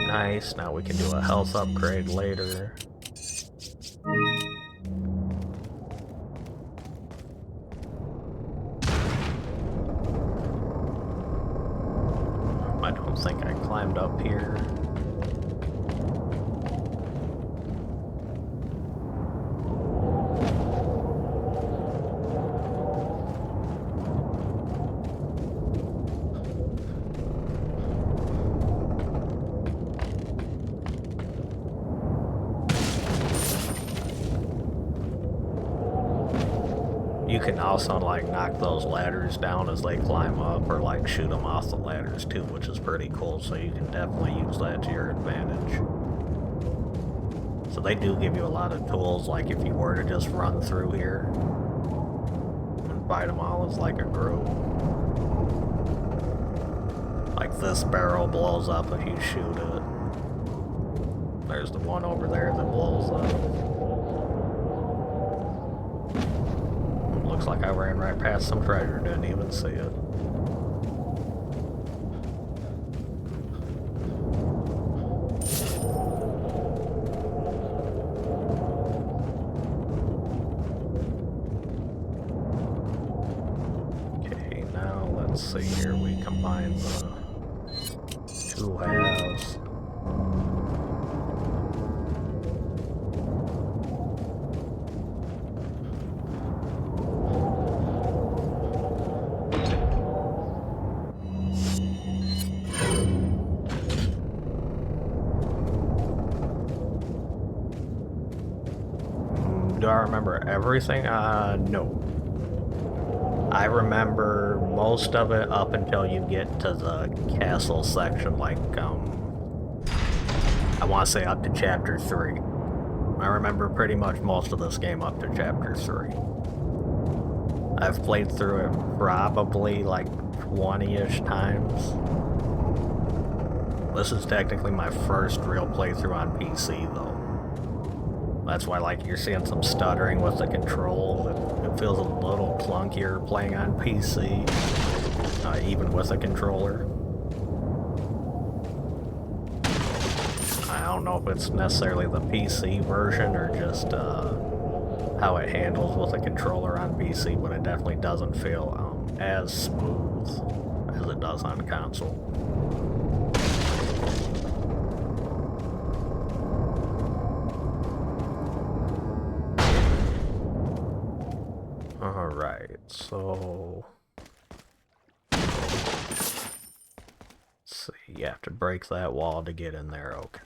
Nice, now we can do a health upgrade later. I don't think I climbed up here. You can also like knock those ladders down as they climb up, or like shoot them off the ladders too, which is pretty cool, so you can definitely use that to your advantage. So they do give you a lot of tools, like if you were to just run through here and fight them all as like a group. Like this barrel blows up if you shoot it. There's the one over there that blows up. Looks like I ran right past some treasure, didn't even see it. Okay, now let's see here. We combine the two halves. Do I remember everything? No. I remember most of it up until you get to the castle section, like, I want to say up to chapter 3. I remember pretty much most of this game up to chapter 3. I've played through it probably like 20-ish times. This is technically my first real playthrough on PC, though. That's why, like, you're seeing some stuttering with the control. It feels a little clunkier playing on PC, even with a controller. I don't know if it's necessarily the PC version or just how it handles with a controller on PC, but it definitely doesn't feel as smooth as it does on console. Alright, so let's see, you have to break that wall to get in there, okay.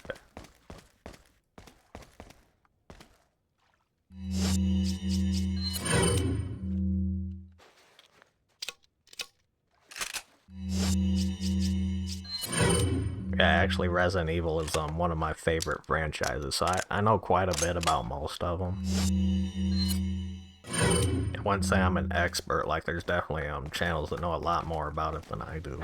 Yeah, actually Resident Evil is one of my favorite franchises, so I know quite a bit about most of them. wouldn't say I'm an expert. Like, there's definitely channels that know a lot more about it than I do.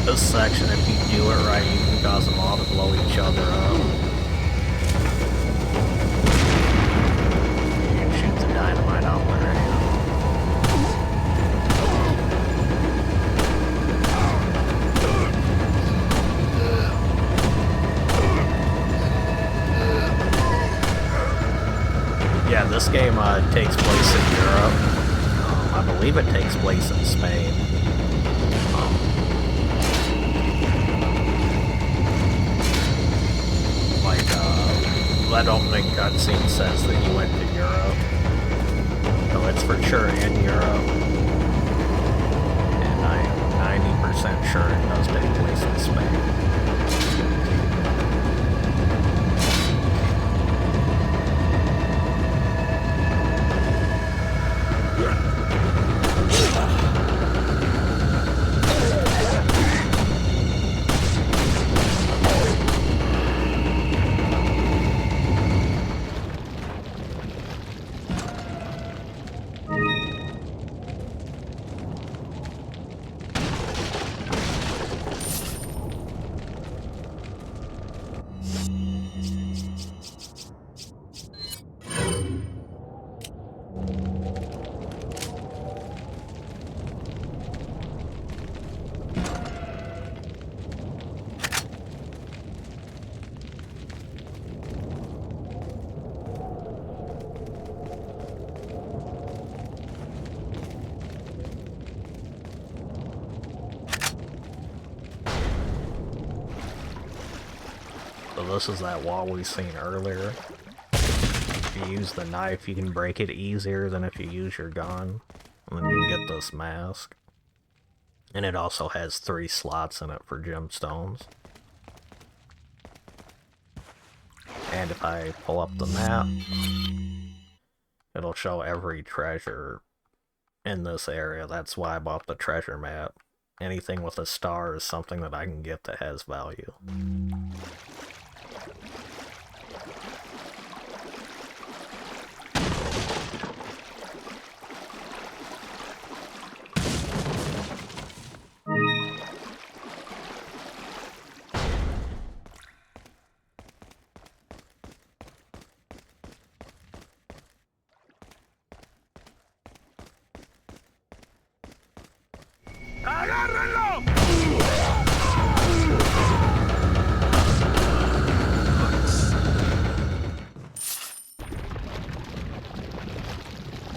This section, if you do it right, you can cause them all to blow each other up. You can shoot the dynamite out there. Yeah, this game takes place in Europe. I believe it takes place in Spain. That opening cutscene says that you went to Europe. So it's for sure in Europe. And I am 90% sure it does take place in Spain. So this is that wall we seen earlier. If you use the knife, you can break it easier than if you use your gun. And then you get this mask. And it also has 3 slots in it for gemstones. And if I pull up the map, it'll show every treasure in this area. That's why I bought the treasure map. Anything with a star is something that I can get that has value.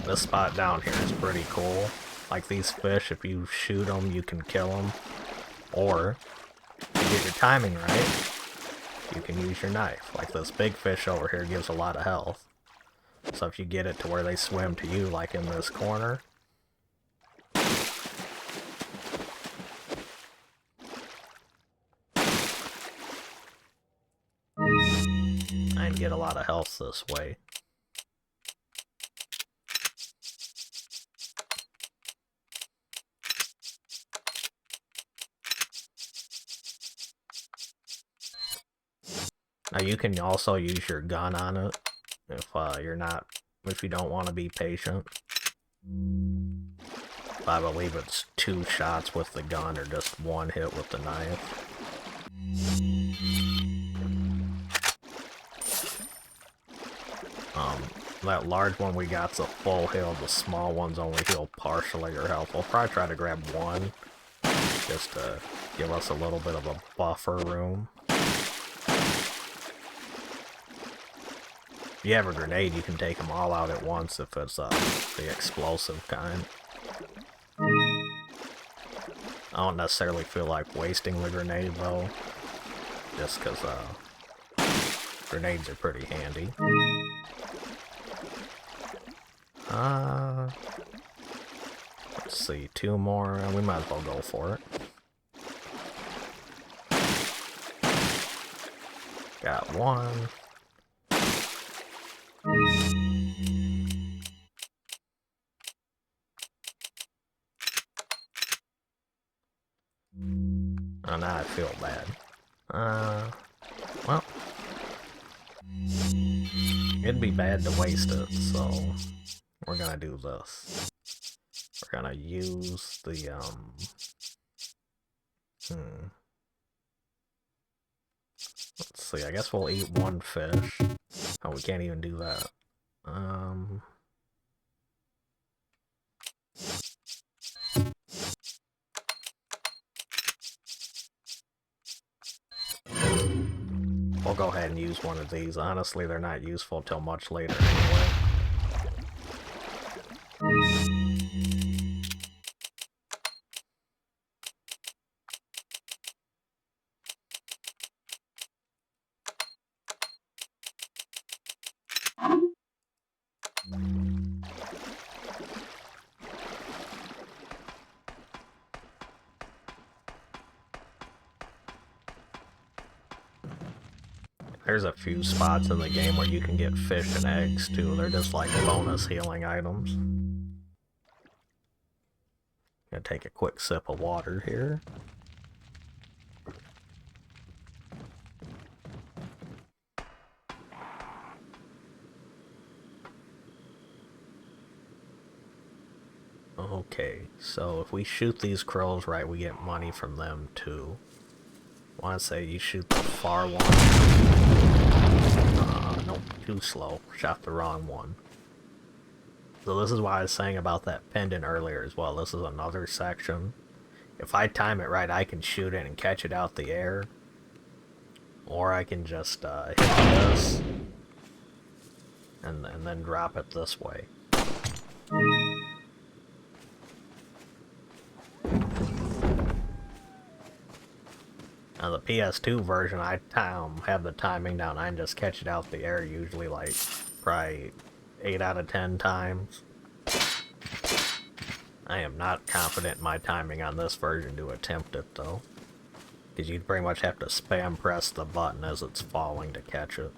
This spot down here is pretty cool. Like these fish, if you shoot them, you can kill them. Or, if you get your timing right, you can use your knife. Like this big fish over here gives a lot of health. So if you get it to where they swim to you, like in this corner, I can get a lot of health this way. Now you can also use your gun on it if if you don't want to be patient. I believe it's 2 shots with the gun or just 1 hit with the knife. That large one we got's a full heal, the small ones only heal partially your health. We'll probably try to grab 1, just to give us a little bit of a buffer room. If you have a grenade, you can take them all out at once if it's the explosive kind. I don't necessarily feel like wasting the grenade though, just because grenades are pretty handy. Let's see, 2 more, we might as well go for it. Got 1. Oh, now I feel bad. Well, it'd be bad to waste it, so we're gonna do this. We're gonna use the, let's see, I guess we'll eat 1 fish. Oh, we can't even do that. We'll go ahead and use 1 of these. Honestly, they're not useful till much later anyway. There's a few spots in the game where you can get fish and eggs too. They're just like bonus healing items. Gonna take a quick sip of water here. Okay, so if we shoot these crows right, we get money from them too. I want to say you shoot the far one. Nope, too slow. Shot the wrong one. So this is why I was saying about that pendant earlier as well. This is another section. If I time it right, I can shoot it and catch it out the air. Or I can just hit this. And then drop it this way. Now the PS2 version, I have the timing down. I can just catch it out the air usually like probably 8 out of 10 times. I am not confident in my timing on this version to attempt it though. Because you'd pretty much have to spam press the button as it's falling to catch it.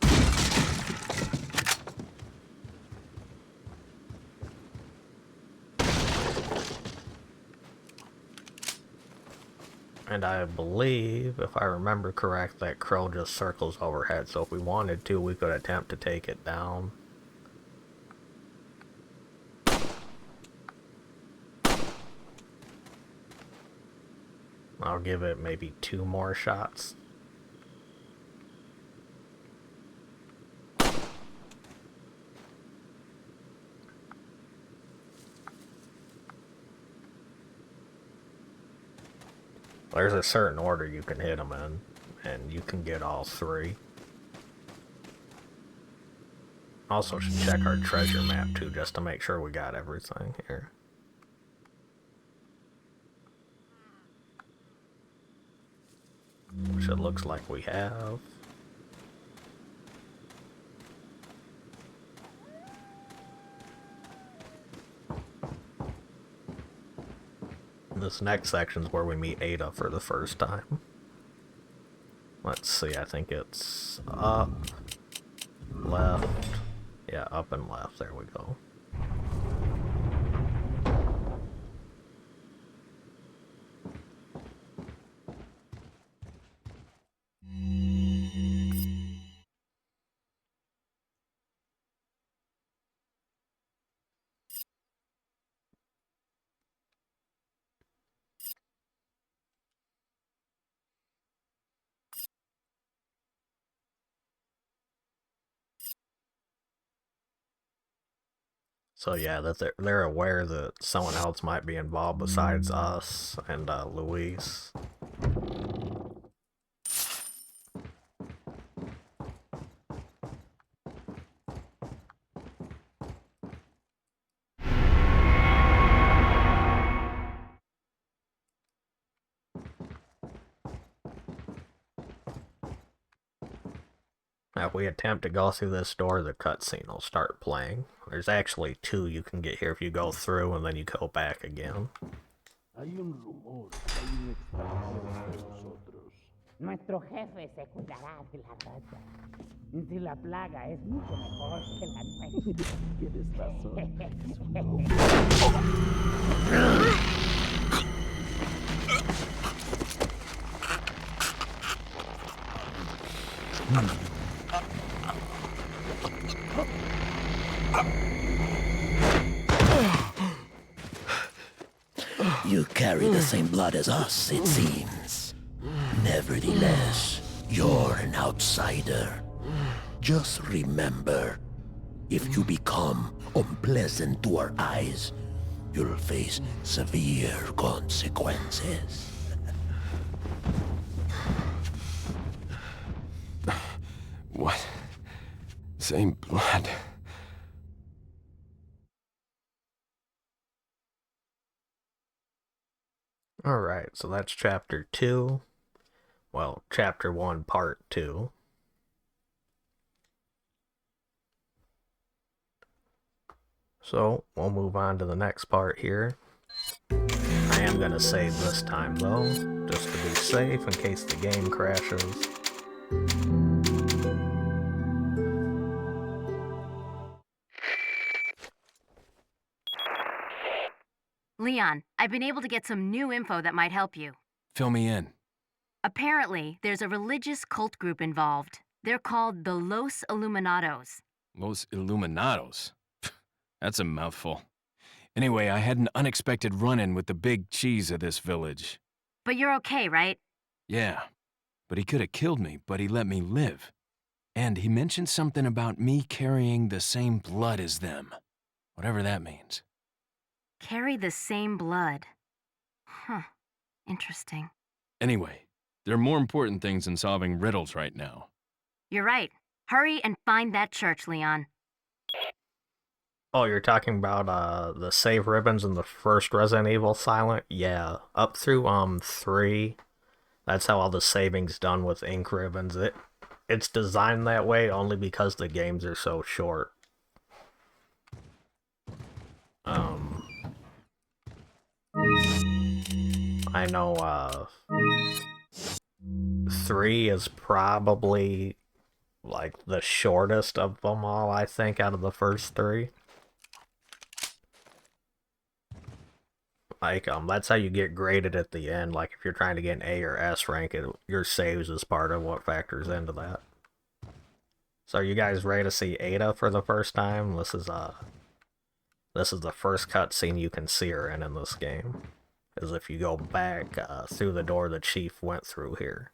And I believe, if I remember correct, that crow just circles overhead, so if we wanted to, we could attempt to take it down. I'll give it maybe 2 more shots. There's a certain order you can hit them in, and you can get all 3. Also should check our treasure map too, just to make sure we got everything here. Which it looks like we have. This next section's where we meet Ada for the first time. Let's see, I think it's up, left, yeah, up and left, there we go. So yeah, that they're aware that someone else might be involved besides us and Luis. Now, if we attempt to go through this door, the cutscene will start playing. There's actually 2 you can get here if you go through and then you go back again. Nuestro jefe se cuidará de la rata. Si la plaga es mucho mejor que la nuestra. Tienes You carry the same blood as us, it seems. Nevertheless, you're an outsider. Just remember, if you become unpleasant to our eyes, you'll face severe consequences. What? Same blood. Alright, so that's chapter 2. Well, chapter 1, part 2. So, we'll move on to the next part here. I am going to save this time though, just to be safe in case the game crashes. Leon, I've been able to get some new info that might help you. Fill me in. Apparently, there's a religious cult group involved. They're called the Los Illuminados. Los Illuminados. That's a mouthful. Anyway, I had an unexpected run-in with the big cheese of this village. But you're okay, right? Yeah, but he could have killed me, but he let me live. And he mentioned something about me carrying the same blood as them. Whatever that means. Carry the same blood. Huh. Interesting. Anyway, there are more important things than solving riddles right now. You're right. Hurry and find that church, Leon. Oh, you're talking about the save ribbons in the first Resident Evil Silent? Yeah, up through 3. That's how all the saving's done with ink ribbons. It's designed that way only because the games are so short. I know 3 is probably like the shortest of them all, I think, out of the first 3. Like, that's how you get graded at the end. Like, if you're trying to get an A or S rank, your saves is part of what factors into that. So, are you guys ready to see Ada for the first time? This is the first cutscene you can see her in this game. Is if you go back through the door the Chief went through here.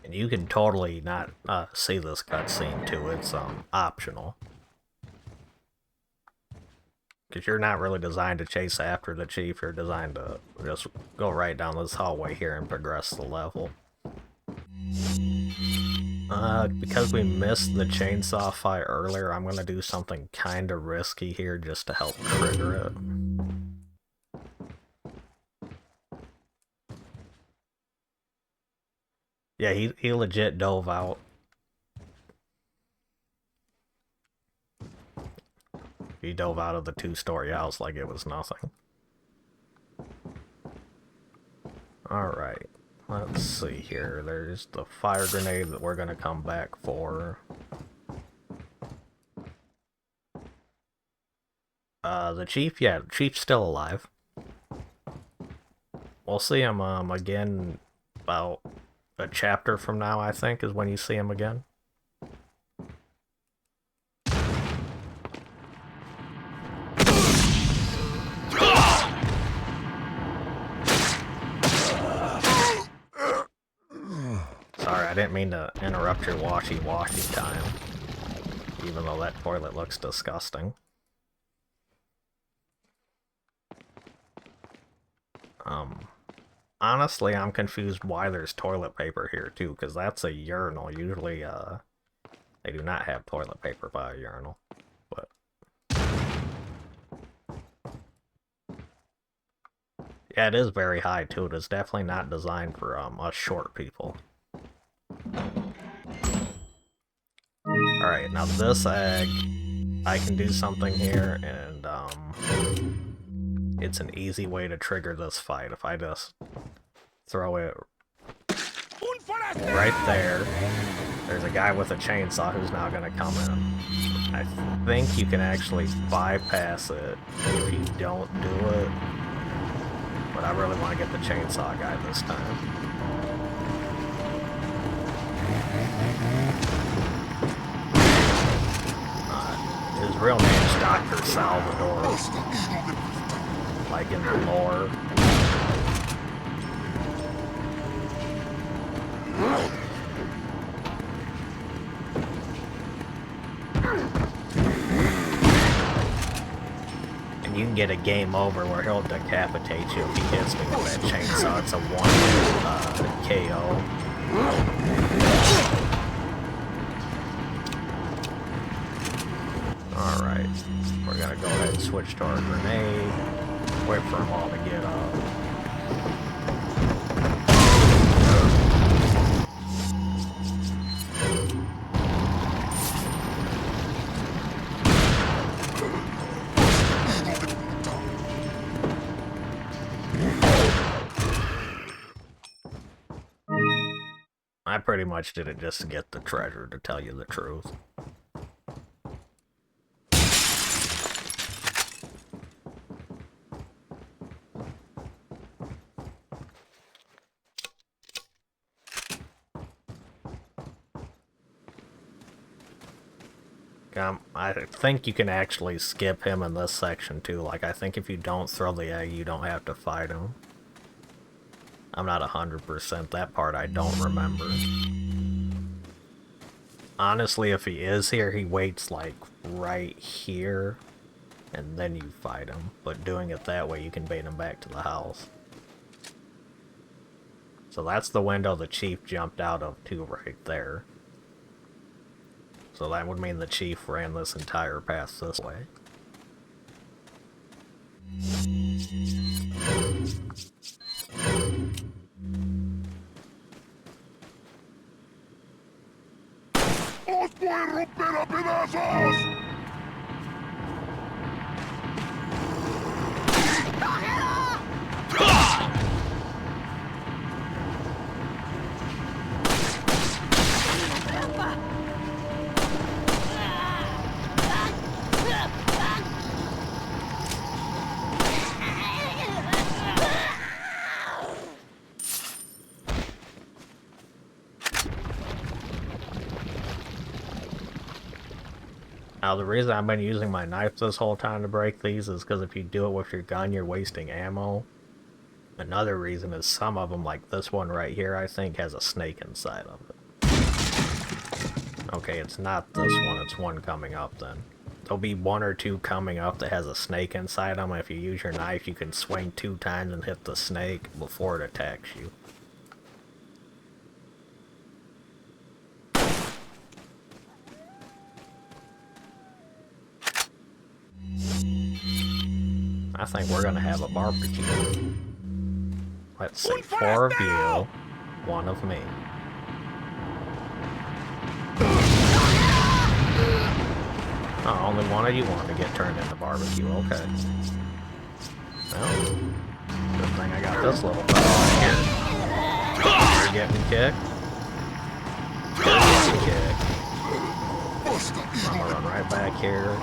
And you can totally not see this cutscene too, it's optional. Because you're not really designed to chase after the Chief, you're designed to just go right down this hallway here and progress the level. Because we missed the chainsaw fight earlier, I'm gonna do something kinda risky here just to help trigger it. Yeah, he legit dove out. He dove out of the 2-story house like it was nothing. Alright, let's see here. There's the fire grenade that we're gonna come back for. The chief? Yeah, the chief's still alive. We'll see him again about a chapter from now, I think, is when you see him again. Sorry, I didn't mean to interrupt your washy-washy time, even though that toilet looks disgusting. Honestly, I'm confused why there's toilet paper here, too, because that's a urinal. Usually, they do not have toilet paper by a urinal, but... Yeah, it is very high, too. It is definitely not designed for, us short people. Alright, now this egg, I can do something here, and, it's an easy way to trigger this fight. If I just throw it right there, there's a guy with a chainsaw who's now gonna come in. I think you can actually bypass it if you don't do it, but I really want to get the chainsaw guy this time. His real name's Dr. Salvador, like in the lore. And you can get a game over where he'll decapitate you if he hits me with that chainsaw. It's a one KO. Alright, we're gonna go ahead and switch to our grenade. Wait for them all to get up. I pretty much did it just to get the treasure, to tell you the truth. I think you can actually skip him in this section too. Like, I think if you don't throw the egg, you don't have to fight him. I'm not 100%. That part I don't remember. Honestly, if he is here, he waits like right here, and then you fight him. But doing it that way, you can bait him back to the house. So that's the window the chief jumped out of too, right there. So that would mean the chief ran this entire path this way. ¡Os voy a romper a pedazos! Now, the reason I've been using my knife this whole time to break these is because if you do it with your gun, you're wasting ammo. Another reason is some of them, like this one right here, I think has a snake inside of it. Okay, it's not this one, it's one coming up then. There'll be one or two coming up that has a snake inside them. If you use your knife, you can swing 2 times and hit the snake before it attacks you. I think we're gonna have a barbecue. Let's see, 4 of you, 1 of me. Oh, only one of you wanted to get turned into barbecue, okay. Well, Good thing I got this little fella right here. You're getting kicked. You're getting kicked. I'm gonna run right back here,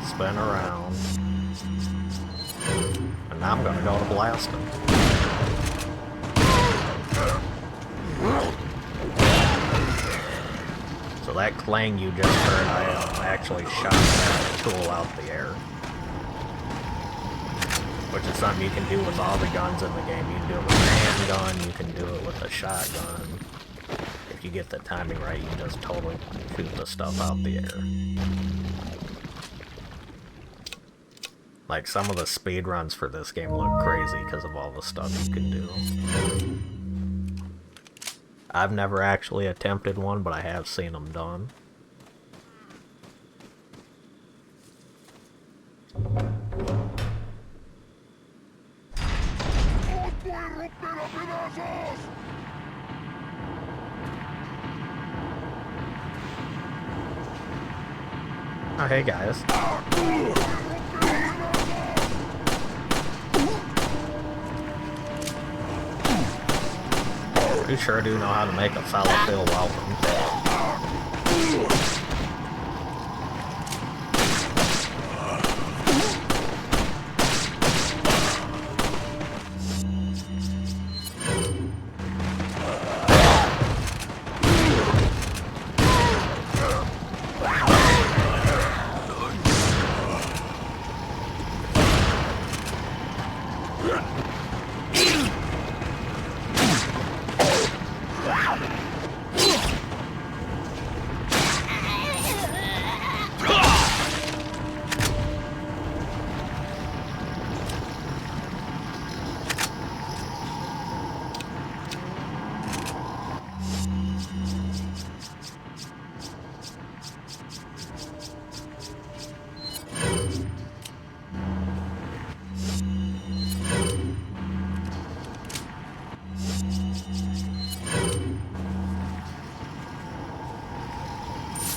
spin around, and now I'm gonna go to blast him. So that clang you just heard, I actually shot that tool out the air. Which is something you can do with all the guns in the game. You can do it with a handgun, you can do it with a shotgun. If you get the timing right, you can just totally shoot the stuff out the air. Like, some of the speed runs for this game look crazy because of all the stuff you can do. I've never actually attempted one, but I have seen them done. Oh, hey guys. You sure do know how to make a fella feel welcome.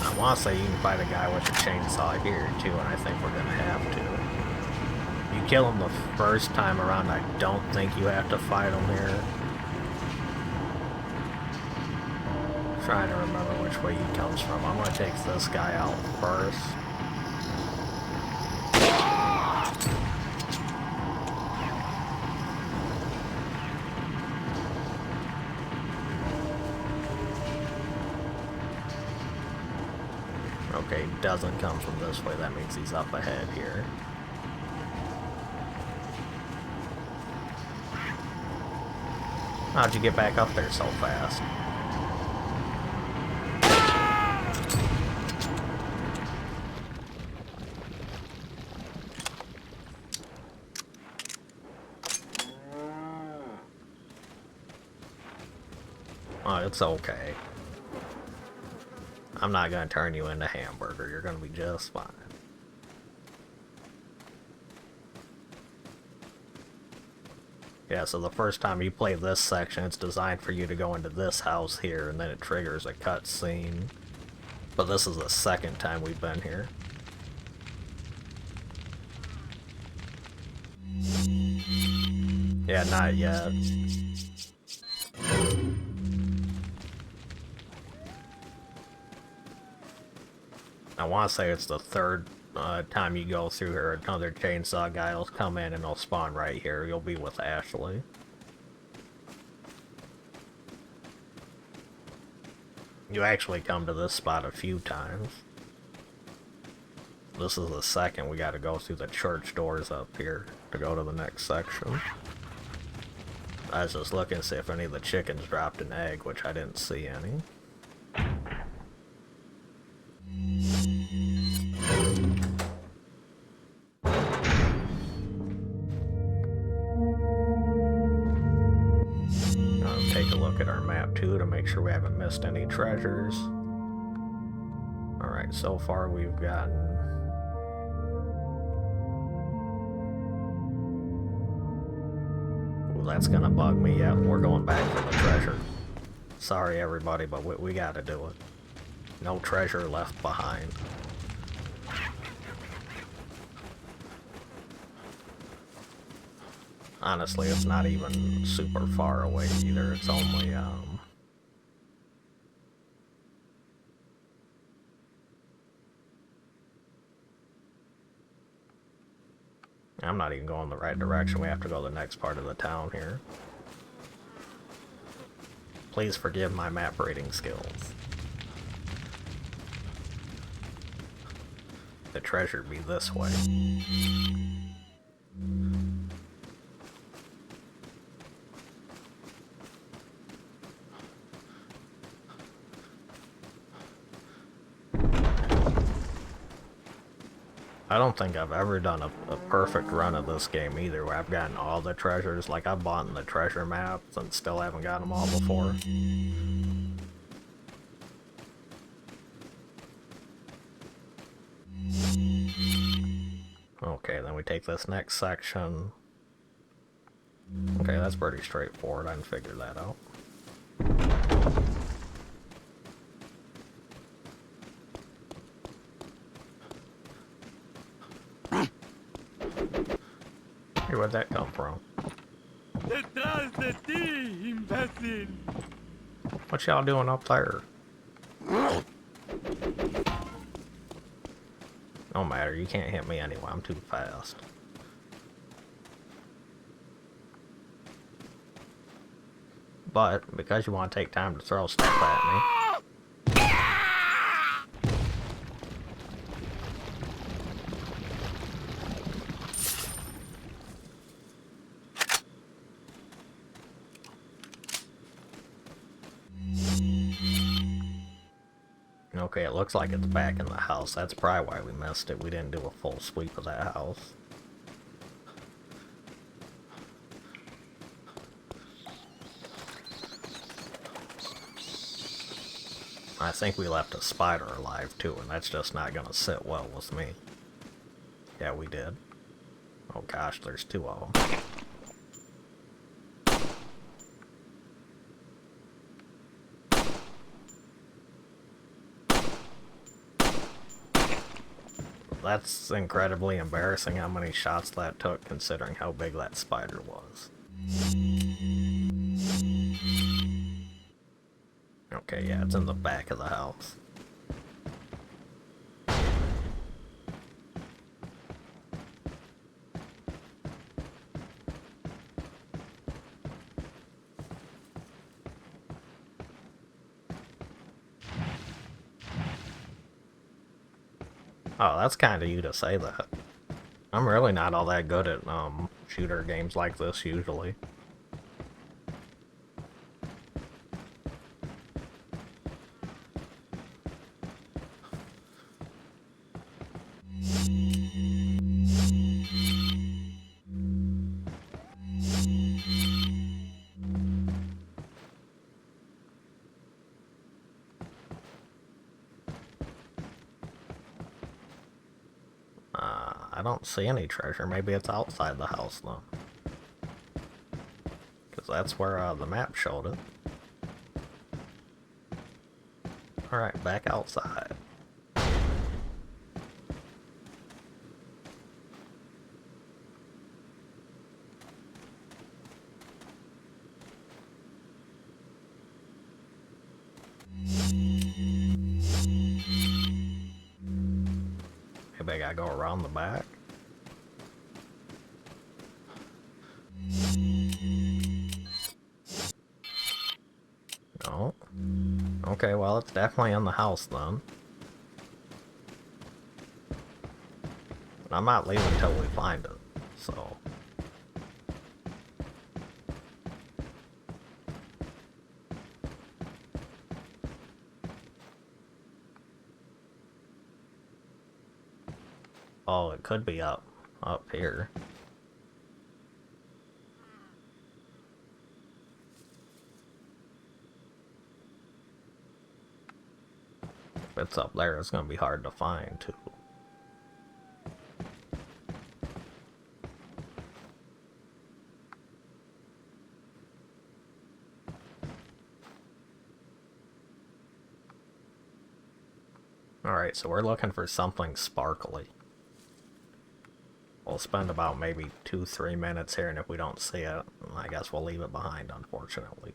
I want to say you can fight a guy with a chainsaw here too, and I think we're going to have to. You kill him the first time around, I don't think you have to fight him here. I'm trying to remember which way he comes from. I'm going to take this guy out first. Okay, he doesn't come from this way, that means he's up ahead here. How'd you get back up there so fast? Oh, it's okay. I'm not gonna turn you into hamburger. You're gonna be just fine. Yeah, so the first time you play this section, it's designed for you to go into this house here, and then it triggers a cutscene. But this is the second time we've been here. Yeah, not yet. I want to say it's the third time you go through here, another chainsaw guy will come in and he'll spawn right here. You'll be with Ashley. You actually come to this spot a few times. This is the second. We gotta go through the church doors up here to go to the next section. I was just looking to see if any of the chickens dropped an egg, which I didn't see any. Take a look at our map too to make sure we haven't missed any treasures. Alright, so far we've gotten... Ooh, that's gonna bug me. Yeah, we're going back for the treasure. Sorry everybody, but we gotta do it. No treasure left behind. Honestly, it's not even super far away either. It's only, I'm not even going the right direction. We have to go the next part of the town here. Please forgive my map reading skills. The treasure be this way. I don't think I've ever done a perfect run of this game either, where I've gotten all the treasures. Like, I've bought in the treasure maps and still haven't gotten them all before. Okay, then we take this next section. Okay, that's pretty straightforward. I can figure that out. Hey, where'd that come from? Detrás de ti, imbécil! What y'all doing up there? No matter, you can't hit me anyway, I'm too fast. But, because you want to take time to throw stuff at me... Okay, it looks like it's back in the house. That's probably why we missed it. We didn't do a full sweep of that house. I think we left a spider alive too, and that's just not gonna sit well with me. Yeah, we did. Oh gosh, there's two of them. That's incredibly embarrassing how many shots that took, considering how big that spider was. Okay, yeah, it's in the back of the house. Oh, that's kind of you to say that. I'm really not all that good at shooter games like this usually. I don't see any treasure. Maybe it's outside the house, though. Because that's where the map showed it. Alright, back outside. Maybe I gotta go around the back. No. Okay, well, it's definitely in the house then. I'm not leaving until we find it, so... Oh, it could be up here. If it's up there, it's gonna be hard to find, too. Alright, so we're looking for something sparkly. We'll spend about maybe 2-3 minutes here, and if we don't see it, I guess we'll leave it behind, unfortunately.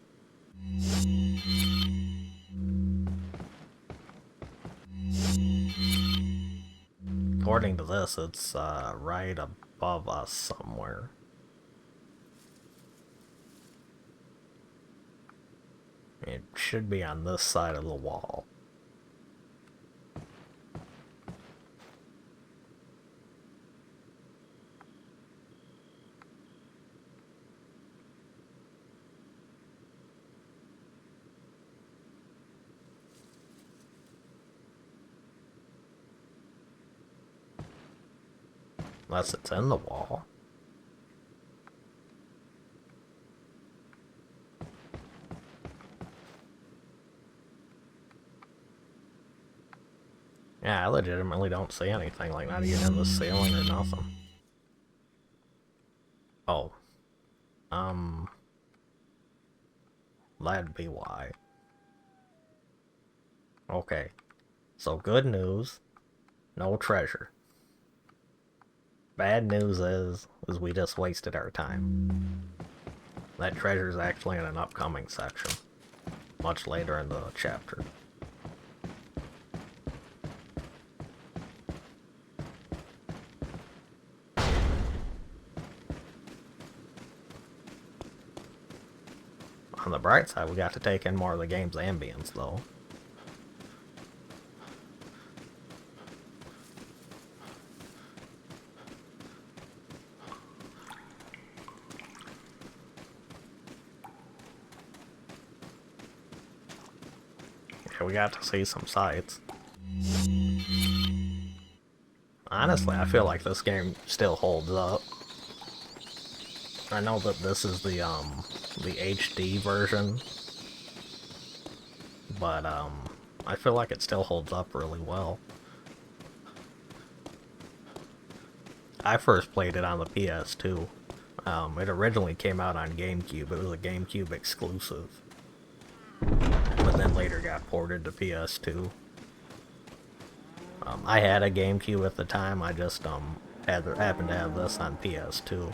According to this, it's right above us somewhere. It should be on this side of the wall. Unless it's in the wall. Yeah, I legitimately don't see anything, like not even in the ceiling or nothing. Oh. That'd be why. Okay. So good news, no treasure. Bad news is we just wasted our time. That treasure is actually in an upcoming section, much later in the chapter. On the bright side, we got to take in more of the game's ambience, though. We got to see some sights. Honestly, I feel like this game still holds up. I know that this is the HD version, but I feel like it still holds up really well. I first played it on the PS2. It originally came out on GameCube. It was a GameCube exclusive. But then later got ported to PS2. I had a GameCube at the time, I just happened to have this on PS2.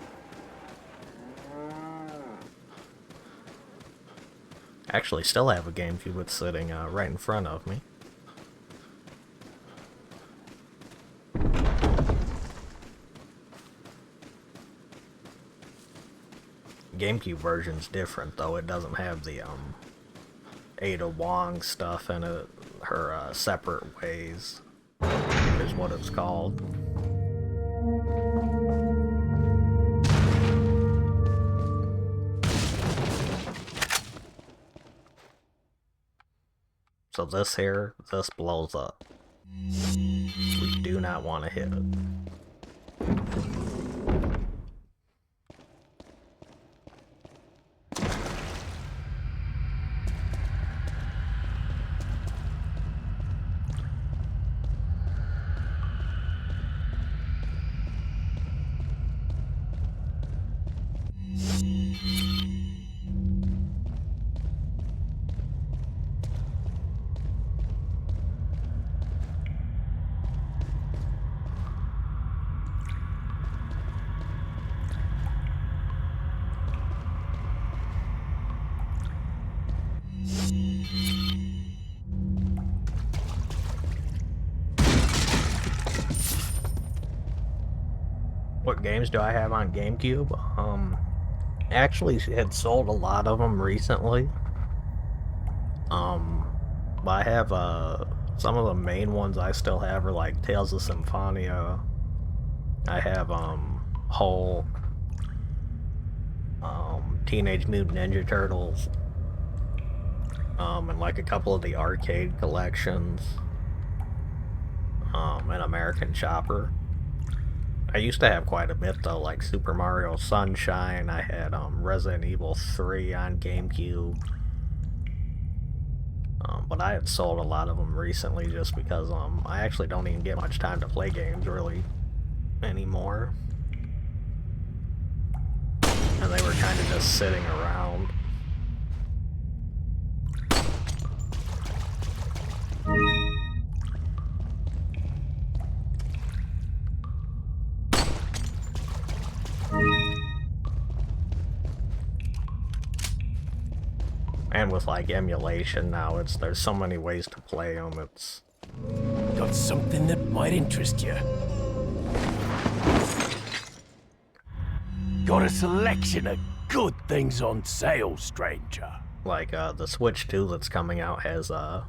Actually, still have a GameCube, it's sitting right in front of me. GameCube version's different though, it doesn't have the Ada Wong stuff in it. Her Separate Ways is what it's called. So this here, this blows up. We do not want to hit it. What games do I have on GameCube? Actually had sold a lot of them recently. But I have some of the main ones I still have are like Tales of Symphonia. I have Hulk, Teenage Mutant Ninja Turtles, and like a couple of the arcade collections, and American Chopper. I used to have quite a bit though, like Super Mario Sunshine. I had Resident Evil 3 on GameCube. But I had sold a lot of them recently just because I actually don't even get much time to play games really anymore. And they were kind of just sitting around. And with like emulation now, there's so many ways to play them. It's Got something that might interest you. Got a selection of good things on sale, stranger. like the Switch 2 that's coming out has a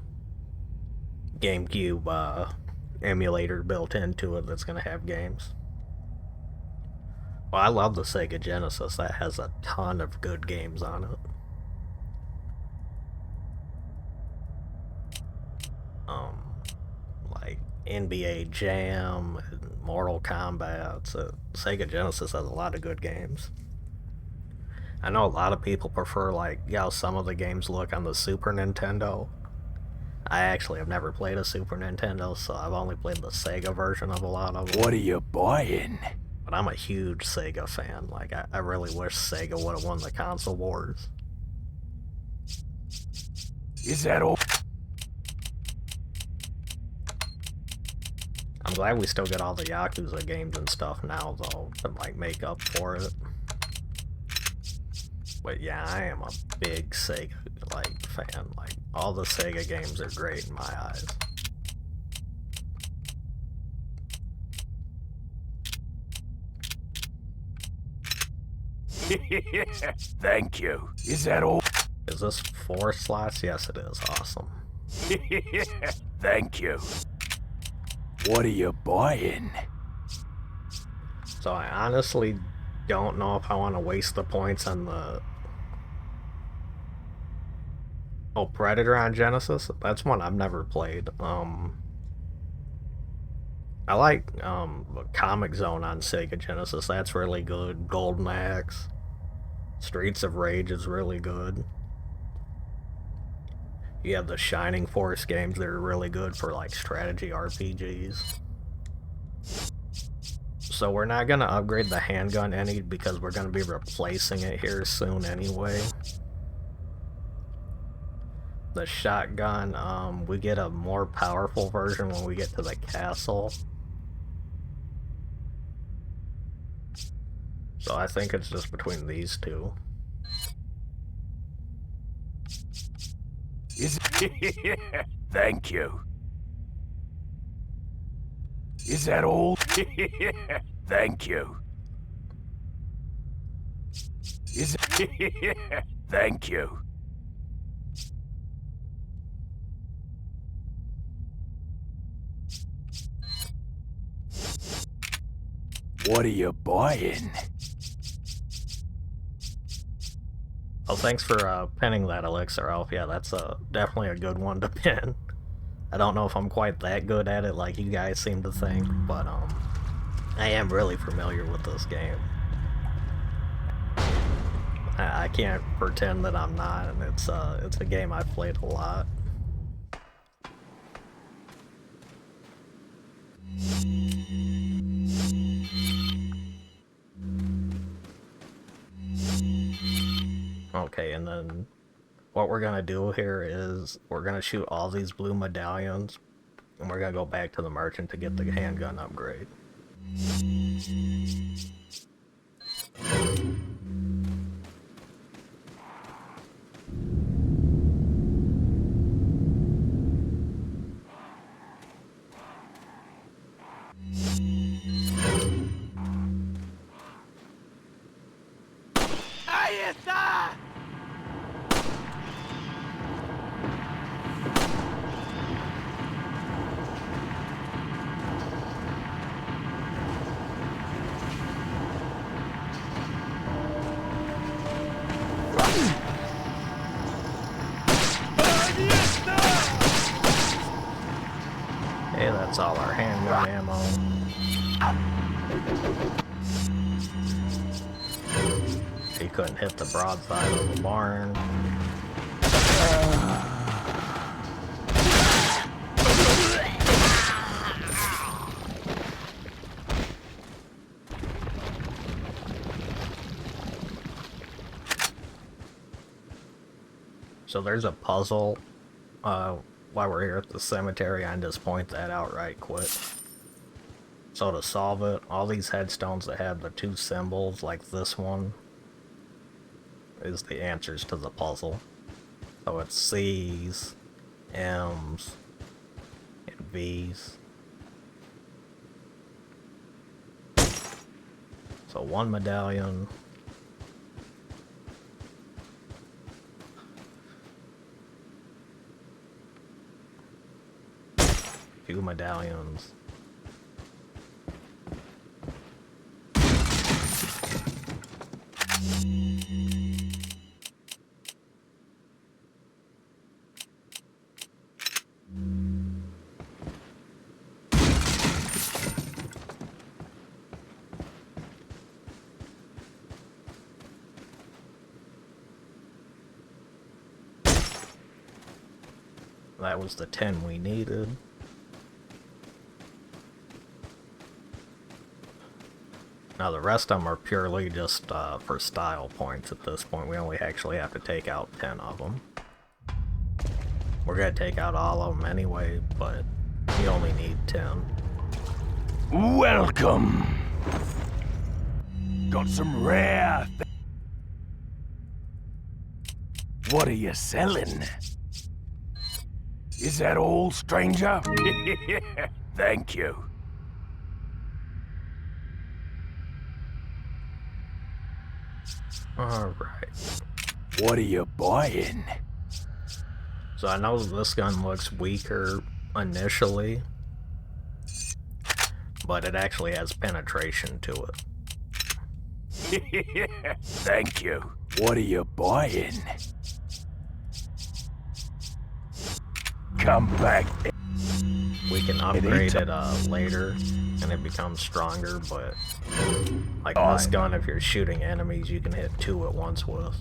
GameCube emulator built into it that's gonna have games. Well, I love the Sega Genesis. That has a ton of good games on it. Like NBA Jam, and Mortal Kombat. So Sega Genesis has a lot of good games. I know a lot of people prefer like how some of the games look on the Super Nintendo. I actually have never played a Super Nintendo, so I've only played the Sega version of a lot of them. What are you buying? But I'm a huge Sega fan. Like, I really wish Sega would have won the console wars. Is that all? I'm glad we still get all the Yakuza games and stuff now, though, to, like, make up for it. But yeah, I am a big Sega, like, fan. Like, all the Sega games are great in my eyes. Thank you. Is that all? Is this 4 slots? Yes, it is. Awesome. Thank you. What are you buying? So I honestly don't know if I want to waste the points on the... Oh, Predator on Genesis? That's one I've never played. I like Comic Zone on Sega Genesis. That's really good. Golden Axe. Streets of Rage is really good. You have the Shining Force games that are really good for like strategy RPGs. So we're not going to upgrade the handgun any because we're going to be replacing it here soon anyway. The shotgun, we get a more powerful version when we get to the castle. So I think it's just between these two. Thank you. Is that all? Thank you. Is Thank you. What are you buying? Oh, thanks for pinning that elixir, Elf. Yeah, that's definitely a good one to pin. I don't know if I'm quite that good at it like you guys seem to think, but I am really familiar with this game. I can't pretend that I'm not, and it's a game I've played a lot. Okay, and then what we're gonna do here is we're gonna shoot all these blue medallions, and we're gonna go back to the merchant to get the handgun upgrade. Ahí está! Hey, that's all our handgun ammo. He couldn't hit the broadside of the barn. So there's a puzzle while we're here at the cemetery. I can just point that out right quick. So to solve it, all these headstones that have the 2 symbols, like this one, is the answers to the puzzle. So it's C's, M's, and V's. So 1 medallion. 2 medallions. That was the 10 we needed. Now the rest of them are purely just for style points at this point. We only actually have to take out 10 of them. We're gonna take out all of them anyway, but we only need 10. Welcome. Got some rare What are you selling? Is that all, stranger? Thank you. Alright. What are you buying? So I know this gun looks weaker initially, but it actually has penetration to it. Thank you. What are you buying? Come back. We can upgrade it later, and it becomes stronger, but like this gun, if you're shooting enemies, you can hit 2 at once with.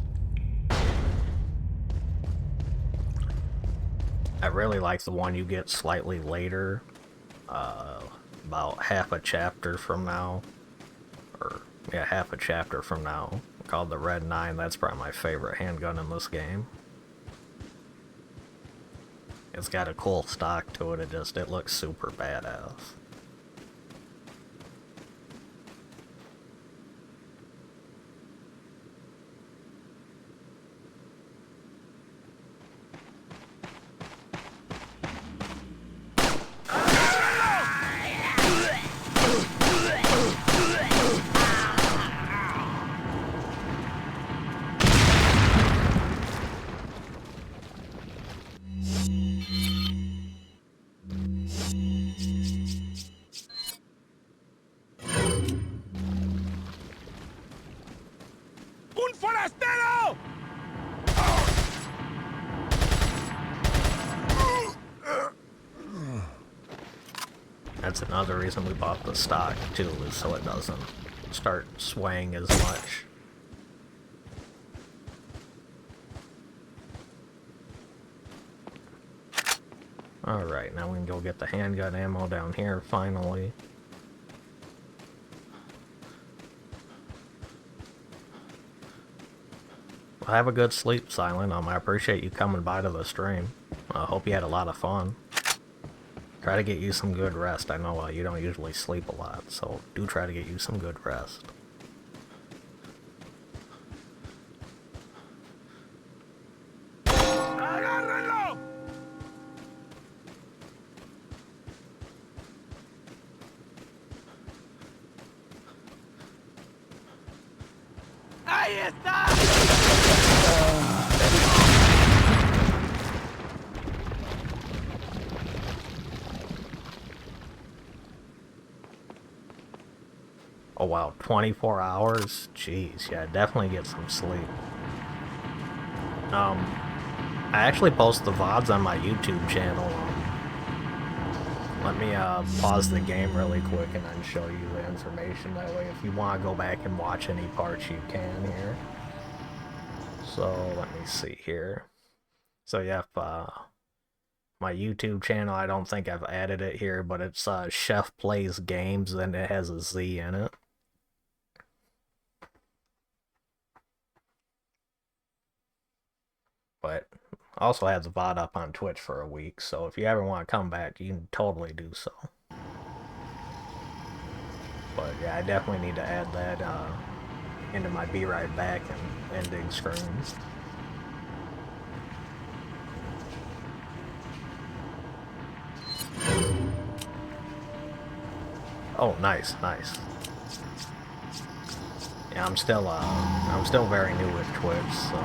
I really like the one you get slightly later, about half a chapter from now, or yeah, half a chapter from now, called the Red 9. That's probably my favorite handgun in this game. It's got a cool stock to it, it looks super badass. That's another reason we bought the stock too, is so it doesn't start swaying as much. Alright, now we can go get the handgun ammo down here finally. Well, have a good sleep, Silent. I appreciate you coming by to the stream. I hope you had a lot of fun. Try to get you some good rest. I know you don't usually sleep a lot, so do try to get you some good rest. ¡Ahí está! Oh wow, 24 hours? Jeez, yeah, definitely get some sleep. I actually post the VODs on my YouTube channel. Let me pause the game really quick and then show you the information. That way, if you want to go back and watch any parts, you can here. So, let me see here. So, yeah, my YouTube channel, I don't think I've added it here, but it's Chef Plays Games, and it has a Z in it. But also had the VOD up on Twitch for a week, so if you ever want to come back, you can totally do so. yeah, I definitely need to add that into my Be Right Back and ending screens. Oh, nice, nice. Yeah, I'm still very new with Twitch, so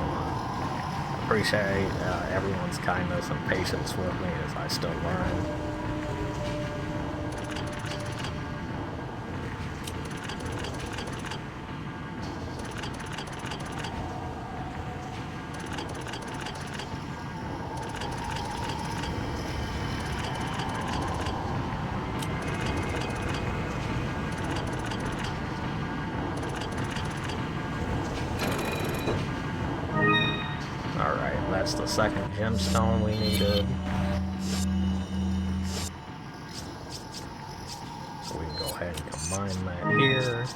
appreciate everyone's kindness and patience with me as I still learn. That's the second gemstone we needed. So we can go ahead and combine that here.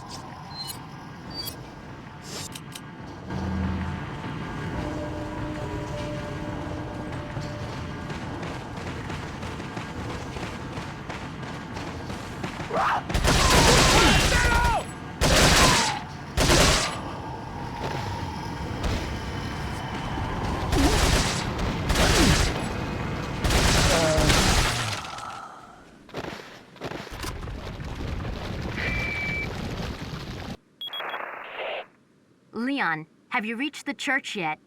Leon, have you reached the church yet?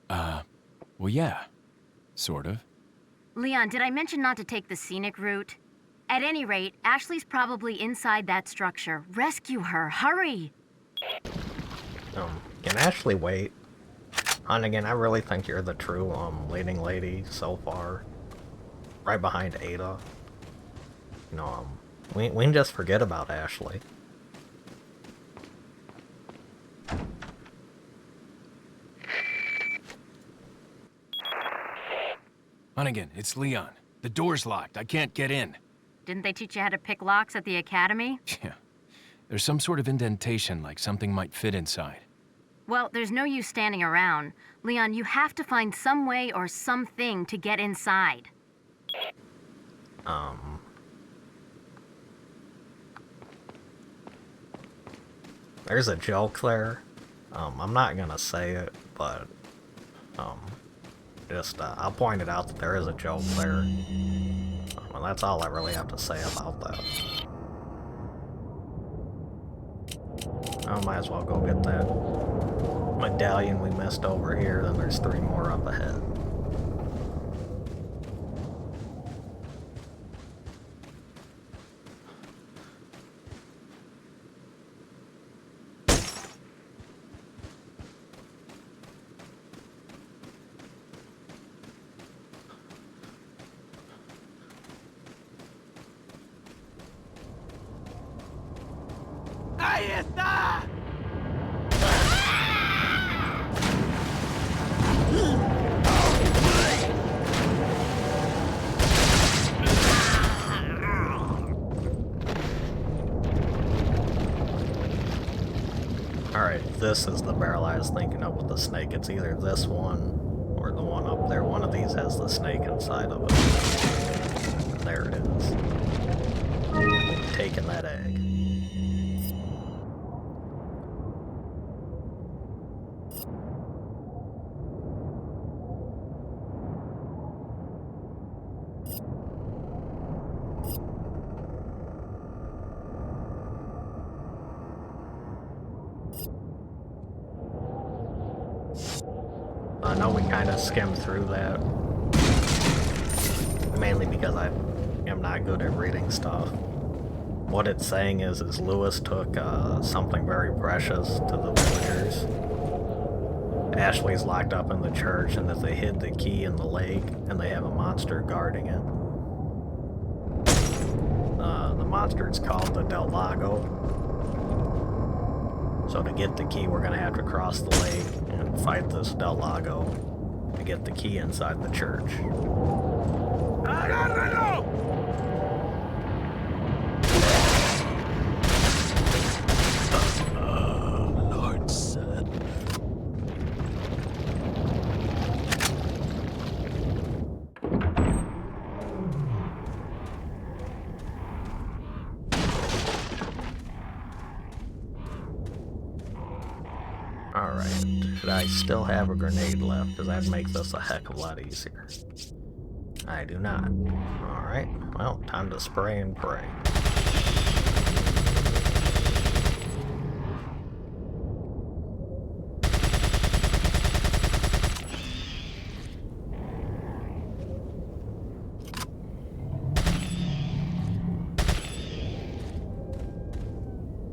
Well, yeah. Sort of. Leon, did I mention not to take the scenic route? At any rate, Ashley's probably inside that structure. Rescue her, hurry! Can Ashley wait? Hunnigan, I really think you're the true, leading lady so far. Right behind Ada. You know, we can just forget about Ashley. Hunnigan, it's Leon. The door's locked. I can't get in. Didn't they teach you how to pick locks at the academy? Yeah. There's some sort of indentation, like something might fit inside. Well, there's no use standing around. Leon, you have to find some way or something to get inside. There's a joke there. I'm not gonna say it, but, I'll point it out that there is a joke there. Well, that's all I really have to say about that. I might as well go get that medallion we missed over here, then there's 3 more up ahead. ¡Ahí está! Alright, this is the barrel I was thinking of with the snake. It's either this one or the one up there. One of these has the snake inside of it. There it is. Taking that egg. I know we kind of skimmed through that, mainly because I am not good at reading stuff. What it's saying is Lewis took something very precious to the villagers. Ashley's locked up in the church, and that they hid the key in the lake, and they have a monster guarding it. The monster is called the Del Lago. So to get the key, we're gonna have to cross the lake and fight this Del Lago to get the key inside the church. ¡Agárralo! Lord said. Alright, did I still have a grenade left? Because that'd make this a heck of a lot easier. I do not. Alright, well, time to spray and pray.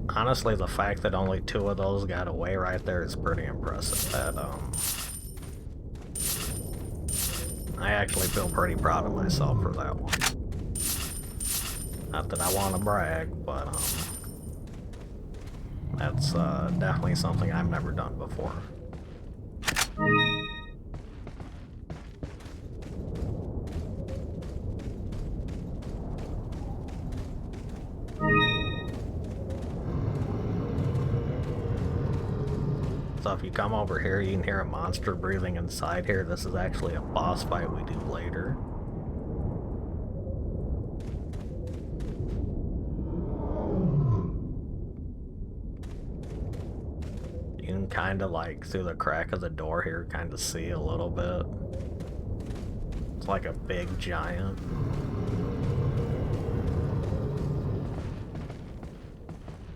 Honestly, the fact that only 2 of those got away right there is pretty impressive. I actually feel pretty proud of myself for that one. Not that I want to brag, but that's definitely something I've never done before. So if you come over here, you can hear a monster breathing inside here. This is actually a boss fight we do later. You can kind of like through the crack of the door here, kind of see a little bit. It's like a big giant.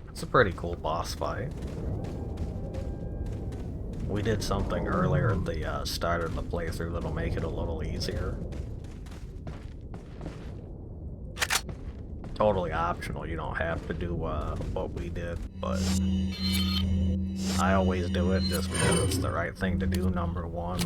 It's a pretty cool boss fight. We did something earlier at the start of the playthrough that'll make it a little easier. Totally optional, you don't have to do what we did, but I always do it just because it's the right thing to do, number one.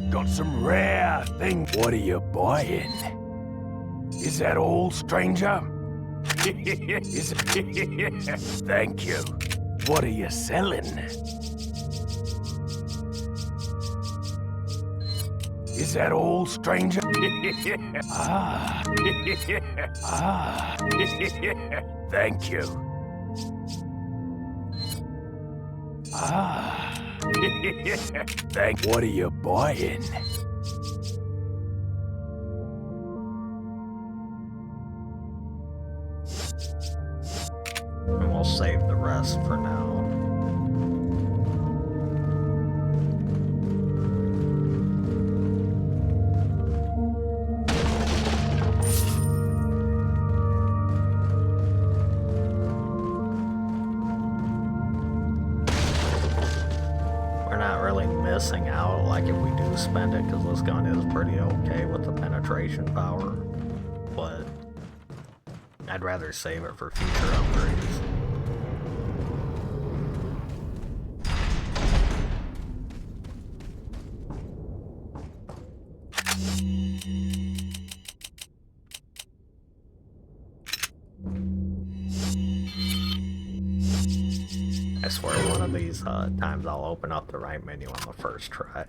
Got some rare things. What are you buying? Is that all, stranger? Is it? Thank you. What are you selling? Is that all, stranger? Ah. Ah. Thank you. Ah. Thank. What are you buying? And we'll save the rest for now. Missing out, like if we do spend it, because this gun is pretty okay with the penetration power, but I'd rather save it for future upgrades. I swear one of these times I'll open up the right menu on the first try.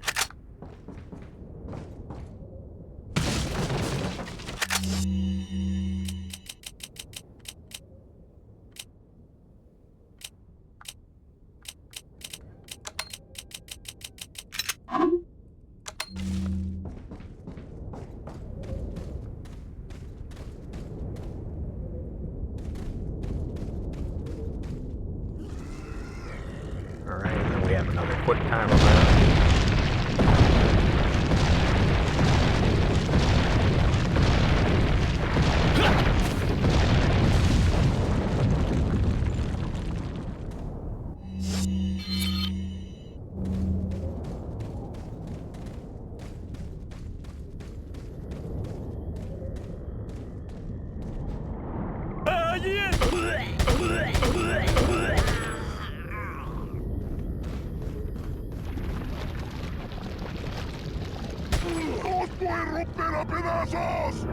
Alright, and then we have another quick time event. ¡Os voy a romper a pedazos!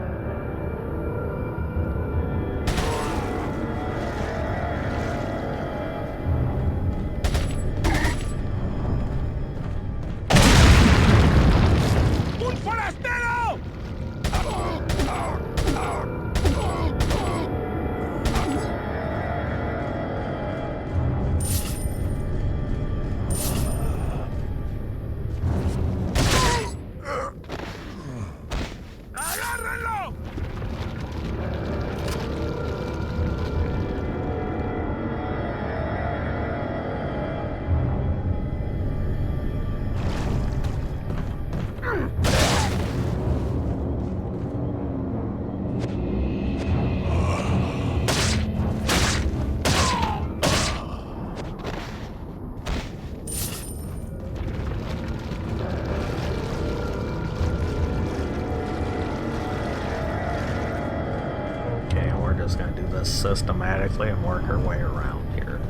just gonna do this systematically and work our way around here.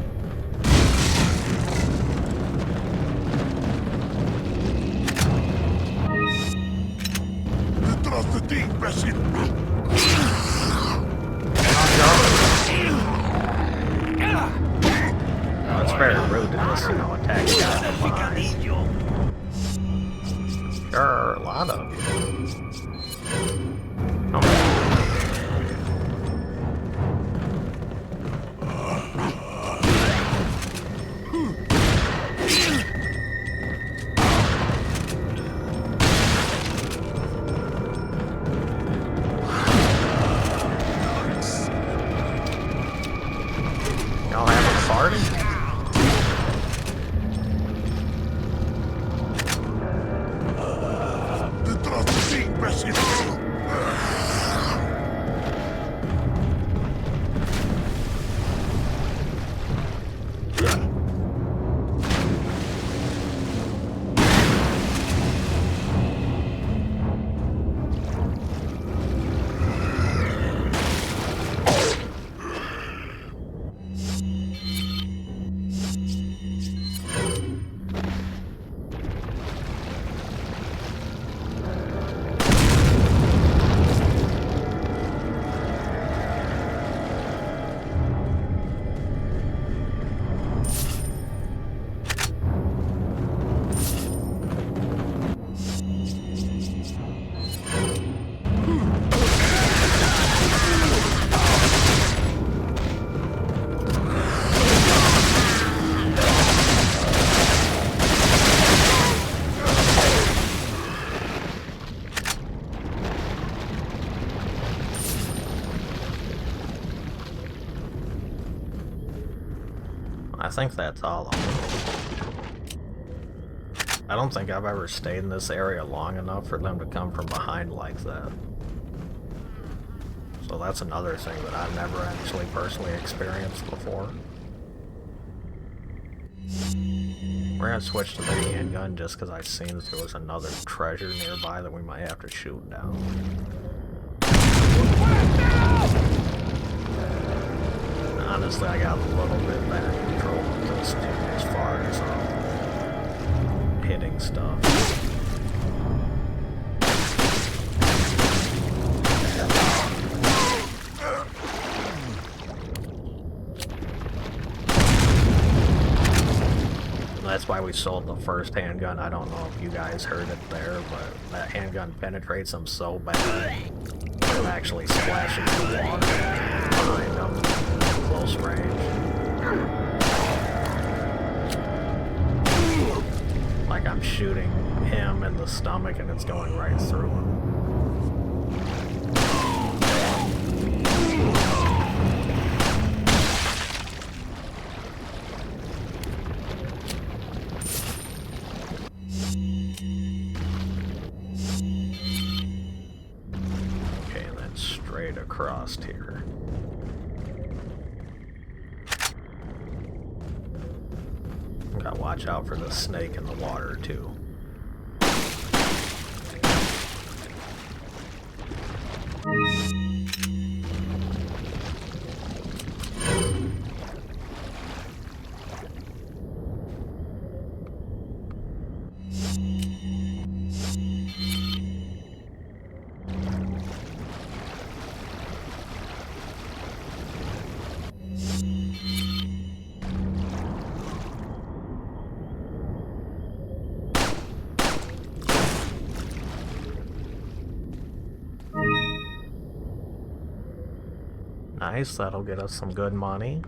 Oh, it's very rude to just, you know, attack you out of line. Sure, a lot of you. Y'all having a party? I think that's all of them. I don't think I've ever stayed in this area long enough for them to come from behind like that. So that's another thing that I've never actually personally experienced before. We're gonna switch to the handgun just because I've seen that there was another treasure nearby that we might have to shoot down. Honestly, I got a little bit better control of this too, as far as hitting stuff. That's why we sold the first handgun. I don't know if you guys heard it there, but that handgun penetrates them so bad it actually splashes the water behind them. Close range. Like I'm shooting him in the stomach and it's going right through him. Okay, and then straight across here. Gotta watch out for the snake in the water, too. Nice, that'll get us some good money.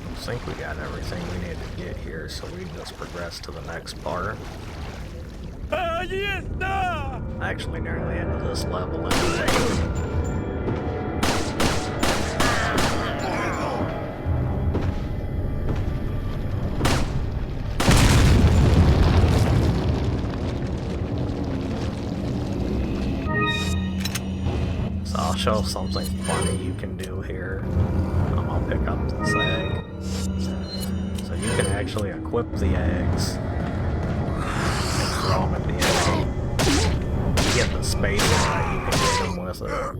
I think we got everything we need to get here, so we just progress to the next part. Actually, near the end of this level anyway. I'll show something funny you can do here. actually equip the eggs and throw them at the enemy. You get the space right, you can hit them with it.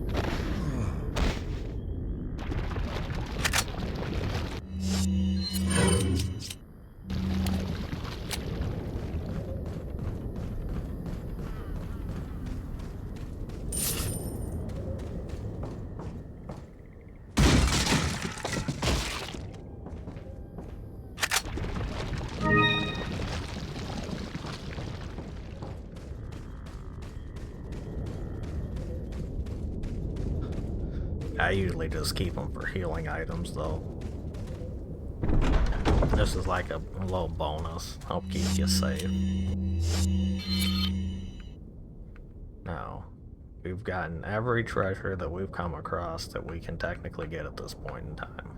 I usually just keep them for healing items, though. This is like a little bonus. Help keep you safe. Now, we've gotten every treasure that we've come across that we can technically get at this point in time.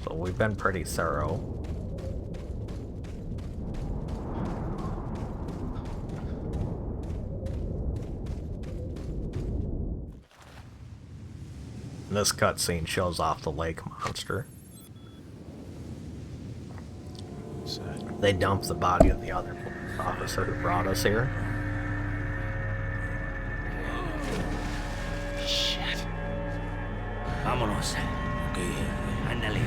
So we've been pretty thorough. This cutscene shows off the lake monster. They dumped the body of the other officer who brought us here. Shit. Vámonos. Okay, ándale.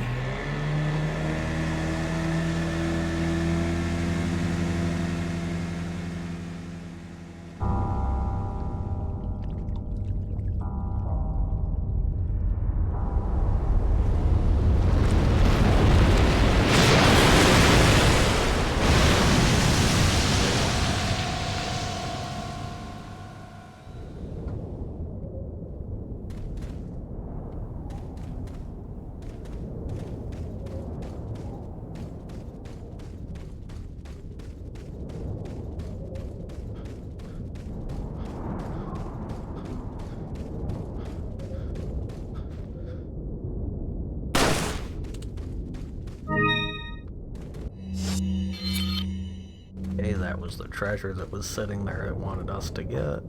Okay, that was the treasure that was sitting there it wanted us to get.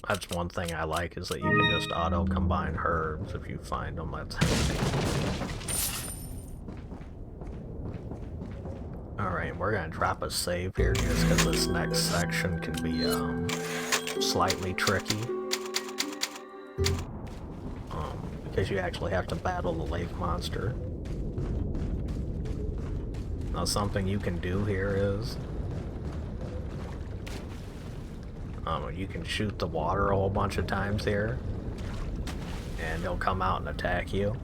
That's one thing I like, is that you can just auto-combine herbs if you find them. That's handy. Alright, we're gonna drop a save here just because this next section can be slightly tricky. Because you actually have to battle the lake monster. Now something you can do here is you can shoot the water a whole bunch of times here, and he'll come out and attack you.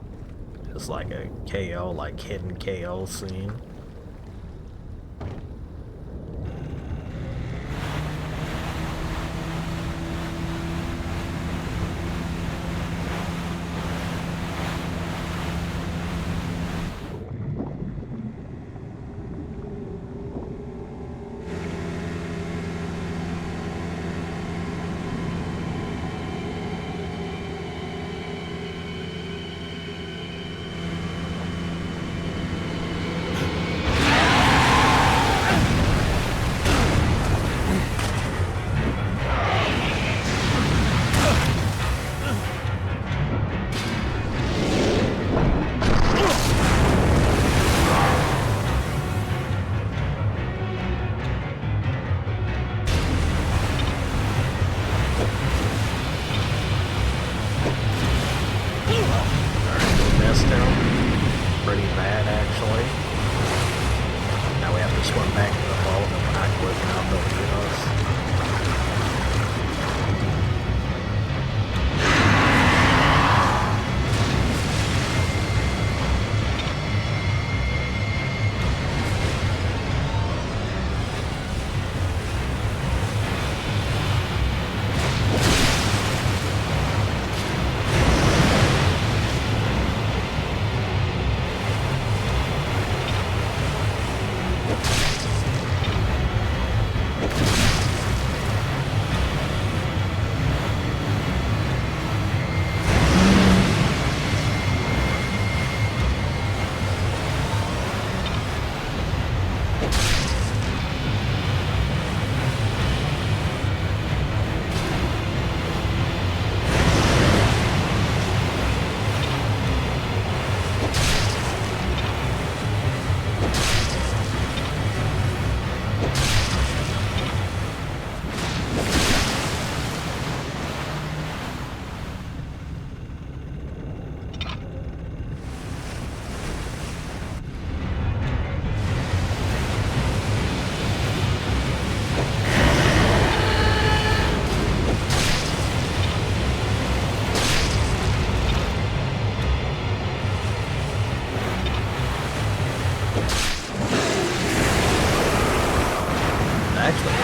Just like a KO, like hidden KO scene.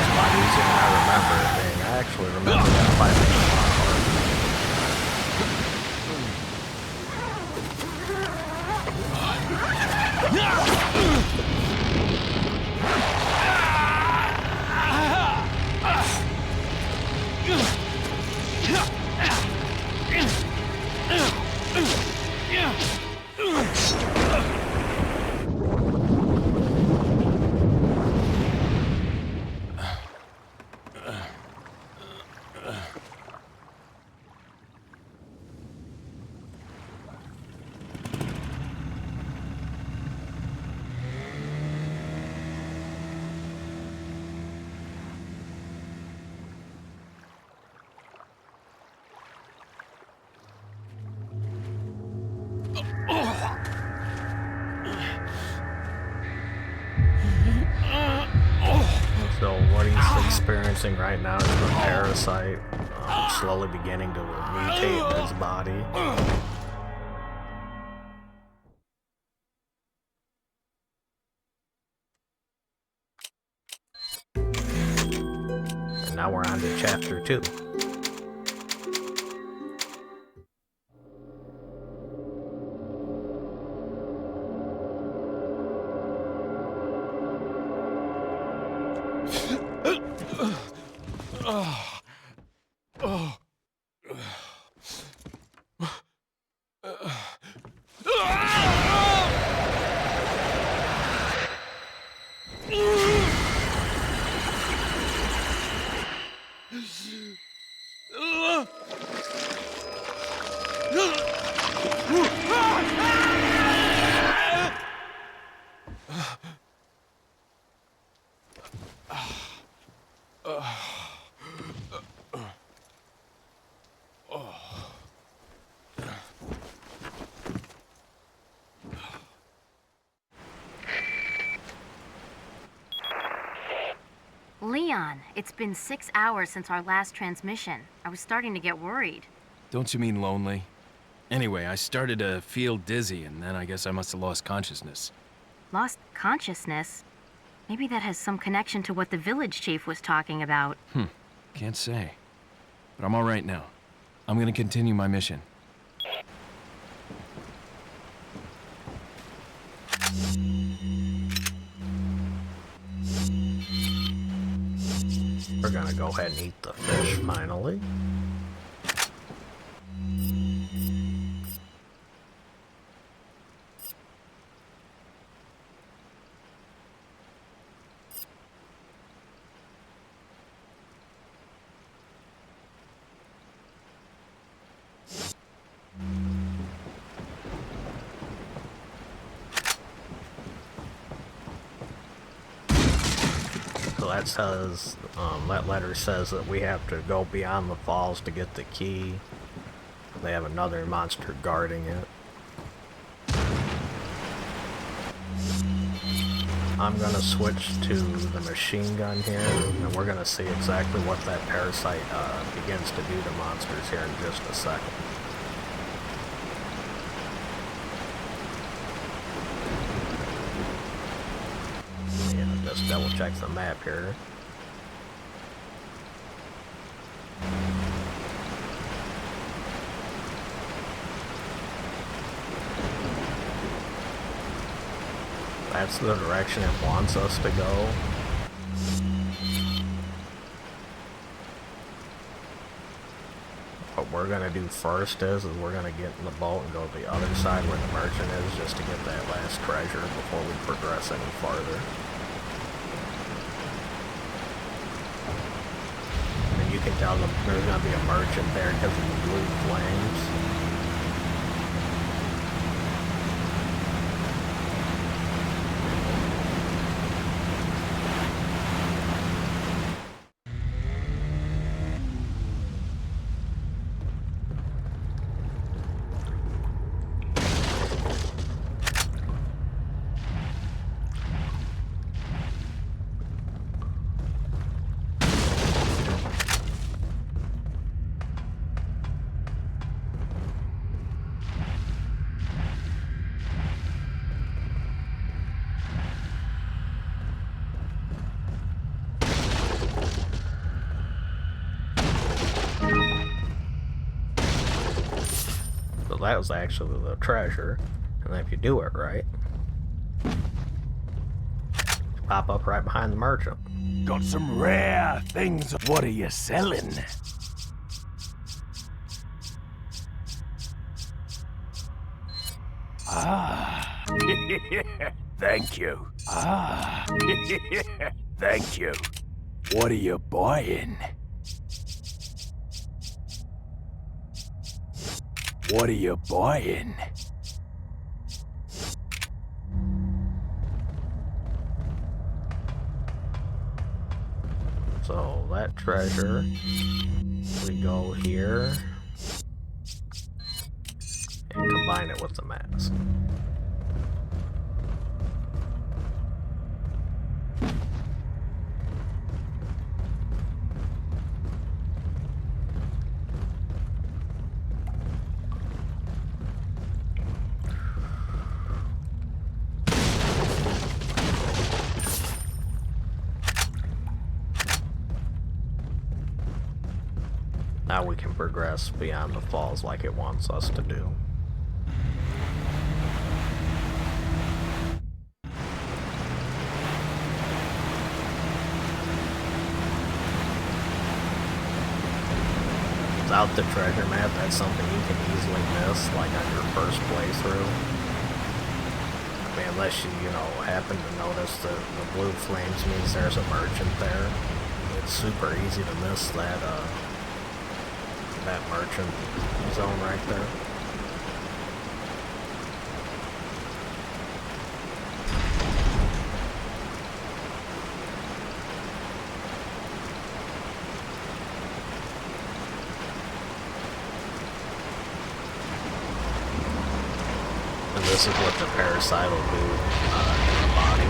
a lot easier than I remember it being. I actually remember that fight being a lot harder. So what he's experiencing right now is the parasite slowly beginning to mutate in his body. And now we're on to chapter 2. Leon, it's been 6 hours since our last transmission. I was starting to get worried. Don't you mean lonely? Anyway, I started to feel dizzy, and then I guess I must have lost consciousness. Lost consciousness? Maybe that has some connection to what the village chief was talking about. Can't say. But I'm all right now. I'm gonna continue my mission. We're gonna go ahead and eat the fish finally. That says, that letter says that we have to go beyond the falls to get the key. They have another monster guarding it. I'm gonna switch to the machine gun here, and we're gonna see exactly what that parasite begins to do to monsters here in just a second. Just double check the map here. That's the direction it wants us to go. What we're gonna do first is we're gonna get in the boat and go to the other side where the merchant is, just to get that last treasure before we progress any farther. And you can tell them there's gonna be a merchant there because of the blue flames. that was actually the treasure. And if you do it right, you pop up right behind the merchant. Got some rare things. What are you selling? Ah. Thank you. Ah. Thank you. What are you buying? What are you buying? So that treasure, we go here and combine it with the mask. Now we can progress beyond the falls like it wants us to do. Without the treasure map, that's something you can easily miss, like on your first playthrough. I mean, unless you know, happen to notice the blue flames means there's a merchant there. It's super easy to miss that merchant zone right there. And this is what the parasite will do in the body.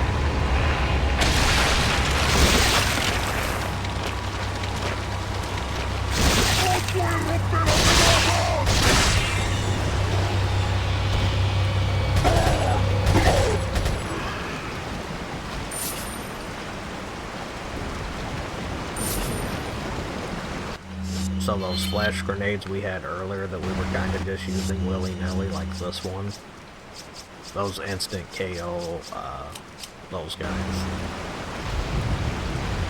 Some of those flash grenades we had earlier that we were kind of just using willy-nilly, like this one, those instant KO those guys.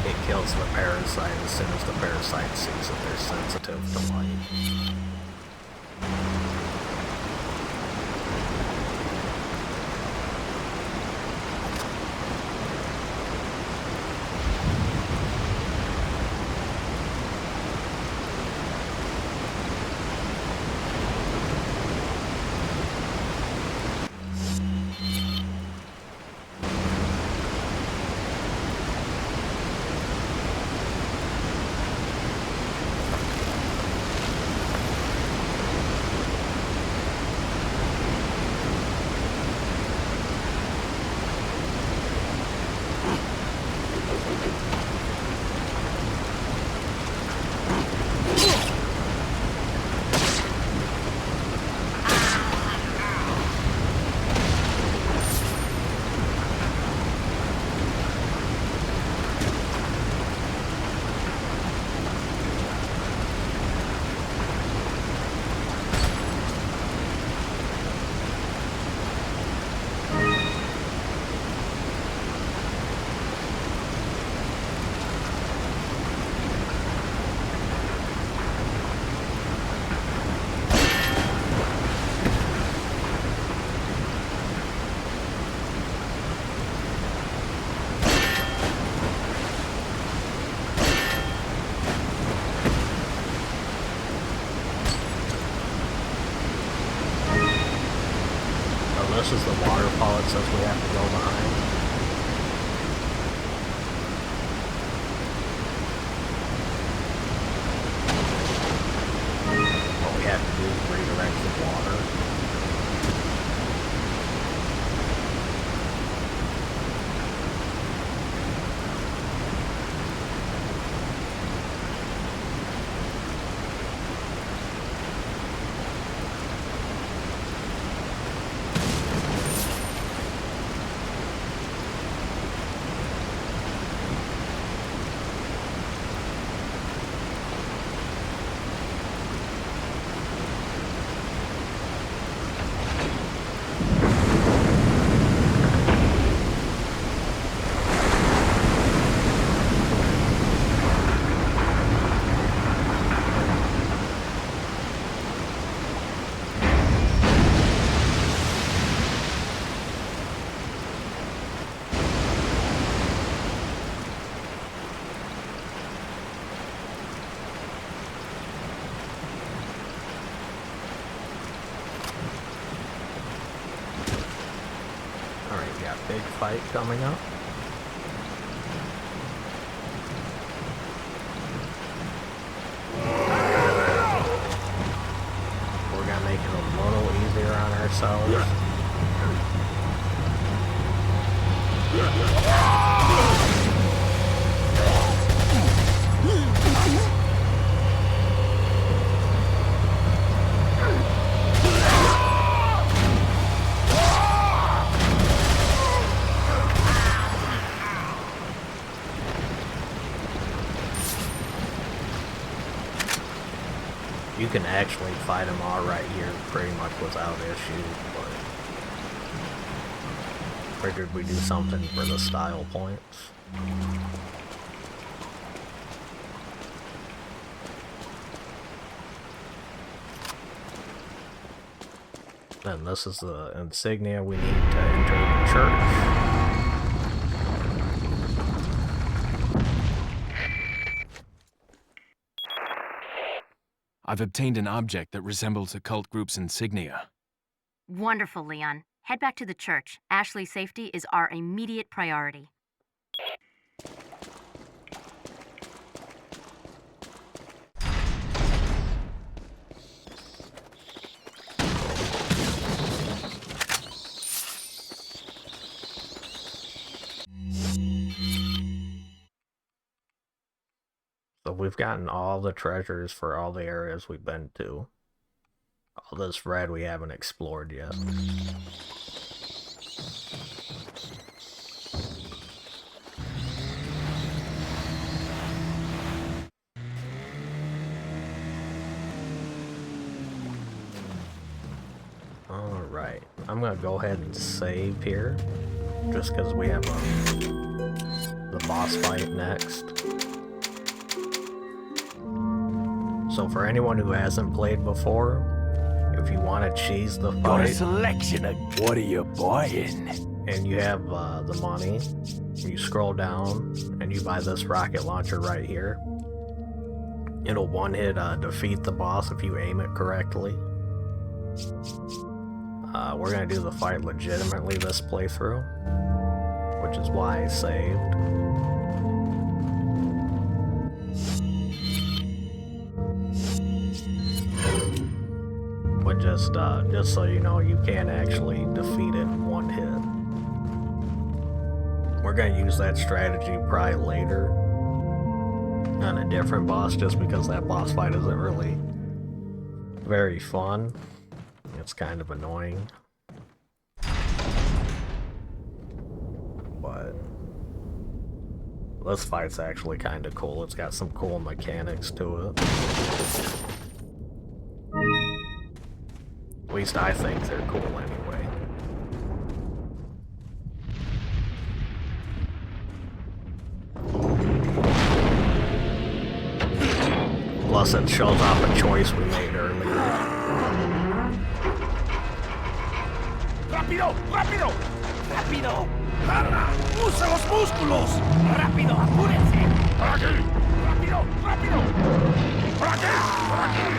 It kills the parasite as soon as the parasite sees that they're sensitive to light. This is the waterfall it says we have to go behind. What we have to do is redirect the water. big fight coming up. We're gonna make it a little easier on ourselves. You can actually fight them all right here pretty much without issue, but figured we do something for the style points. Then this is the insignia we need to enter the church. I've obtained an object that resembles a cult group's insignia. Wonderful, Leon. Head back to the church. Ashley's safety is our immediate priority. So we've gotten all the treasures for all the areas we've been to. All this red we haven't explored yet. Alright, I'm gonna go ahead and save here. Just because we have the boss fight next. So for anyone who hasn't played before, if you want to cheese the Got a fight selection of what are you buying? and you have the money, you scroll down and you buy this rocket launcher right here. It'll one-hit defeat the boss if you aim it correctly. We're gonna do the fight legitimately this playthrough, which is why I saved. But just so you know, you can actually defeat it in one hit. We're gonna use that strategy probably later on a different boss, just because that boss fight isn't really very fun. It's kind of annoying. But this fight's actually kind of cool. It's got some cool mechanics to it. At least I think they're cool anyway. Plus it shows off a choice we made earlier. ¡Rápido! ¡Rápido! ¡Rápido! ¡Usa los músculos! ¡Rápido! ¡Apúrense! ¡Por aquí! ¡Rápido! ¡Rápido! ¡Por aquí! ¡Por aquí!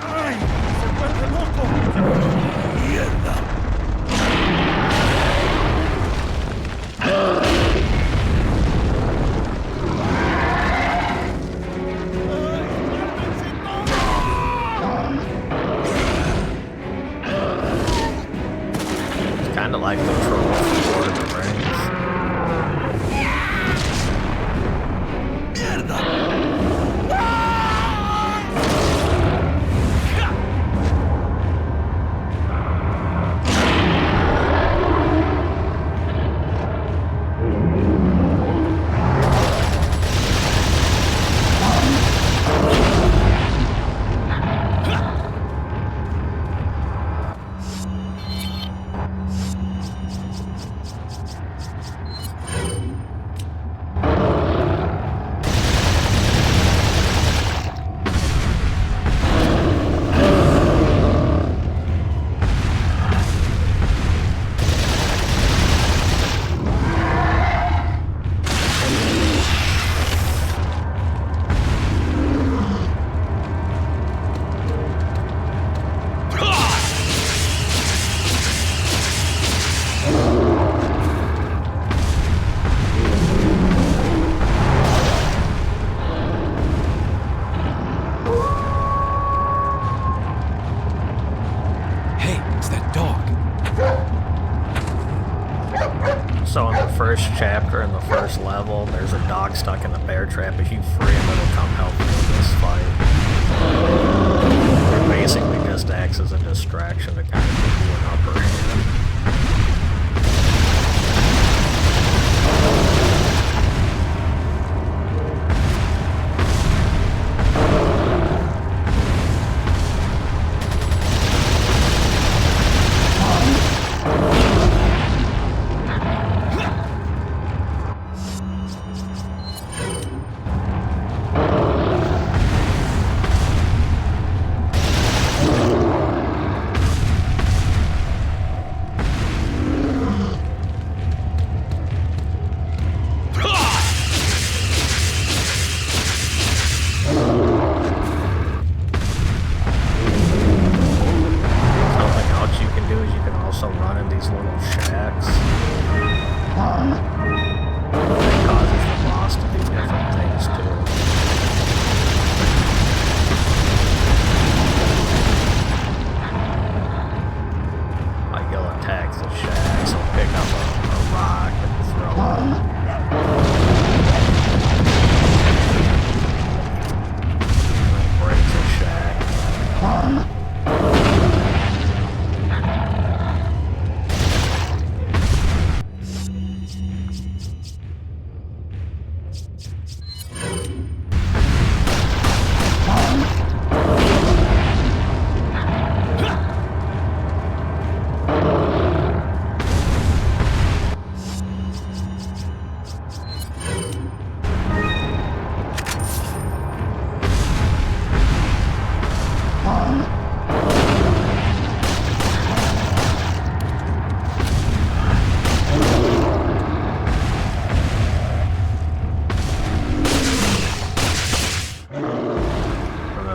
¡Ay! ¡Se vuelve loco! ¡Mierda! Kind of like the Lord of the Rings. launcher in the first level. There's a dog stuck in a bear trap. If you free him, it'll come help you in this fight. It basically just acts as a distraction to kind of give you an upper hand.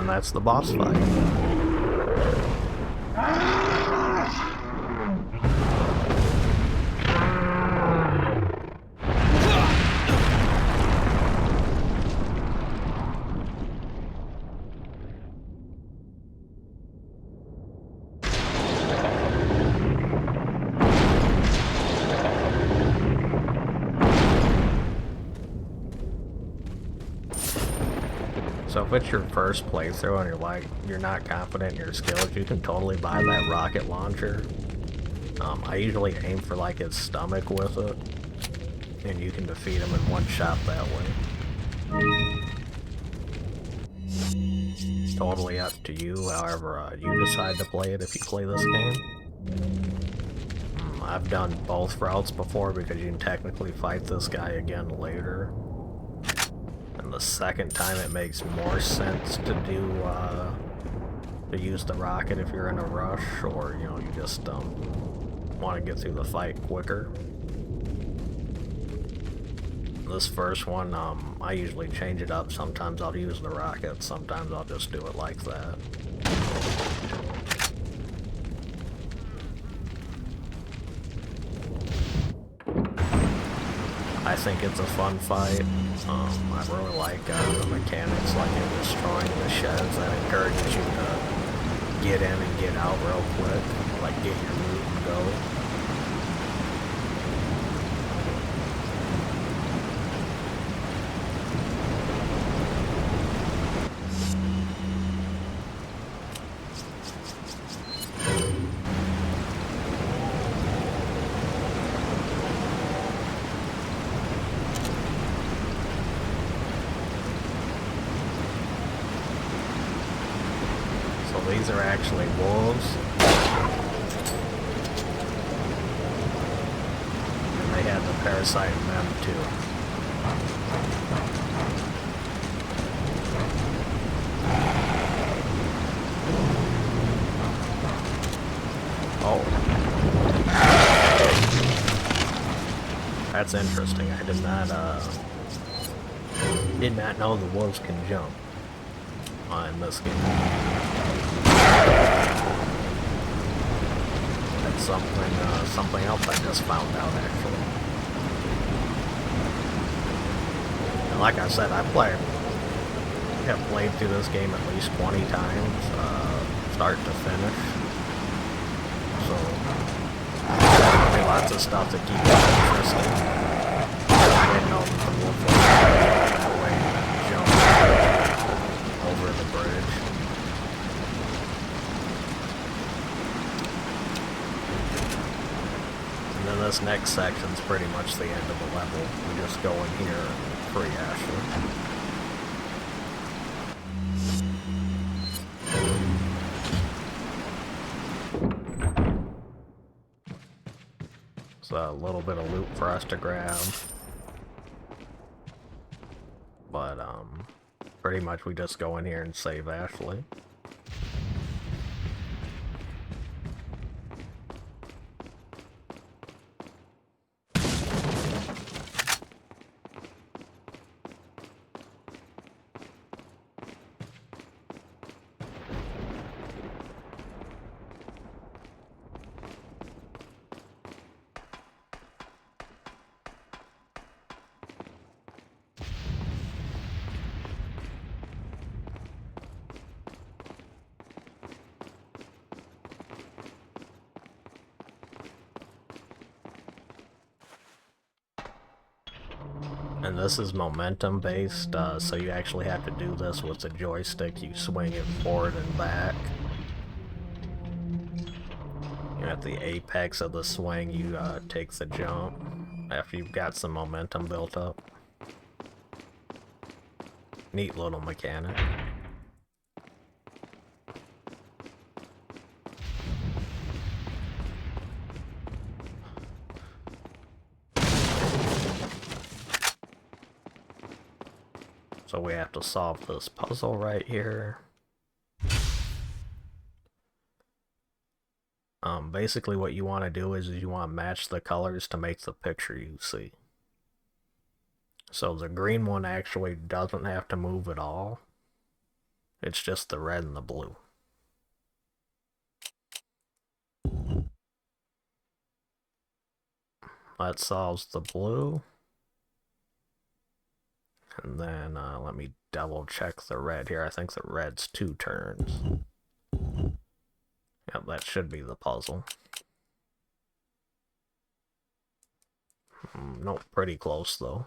That's the boss fight. So if it's your first playthrough and you're not confident in your skills, you can totally buy that rocket launcher. I usually aim for like his stomach with it, and you can defeat him in one shot that way. Totally up to you, however you decide to play it if you play this game. I've done both routes before because you can technically fight this guy again later. The second time it makes more sense to do to use the rocket if you're in a rush, or you know, you just want to get through the fight quicker. This first one, I usually change it up. Sometimes I'll use the rocket, sometimes I'll just do it like that. I think it's a fun fight. I really like the mechanics, like in destroying the sheds, that encourages you to get in and get out real quick, like get your loot and go. These are actually wolves. And they had the parasite in them too. Oh. That's interesting. I did not know the wolves can jump in this game. That's something else I just found out, actually. And like I said, I have played through this game at least 20 times, start to finish. So, definitely lots of stuff to keep it interesting. Waiting on the wolf will that way and jump over the bridge. And then this next section's pretty much the end of the level. We just go in here and free Ashley. So a little bit of loot for us to grab. But, pretty much we just go in here and save Ashley. And this is momentum based, so you actually have to do this with the joystick. You swing it forward and back. At the apex of the swing, you take the jump after you've got some momentum built up. Neat little mechanic. So we have to solve this puzzle right here. Basically what you want to do is you want to match the colors to make the picture you see. So the green one actually doesn't have to move at all. It's just the red and the blue. That solves the blue. And then let me double check the red here. I think the red's 2 turns. Yep, that should be the puzzle. Nope, pretty close though.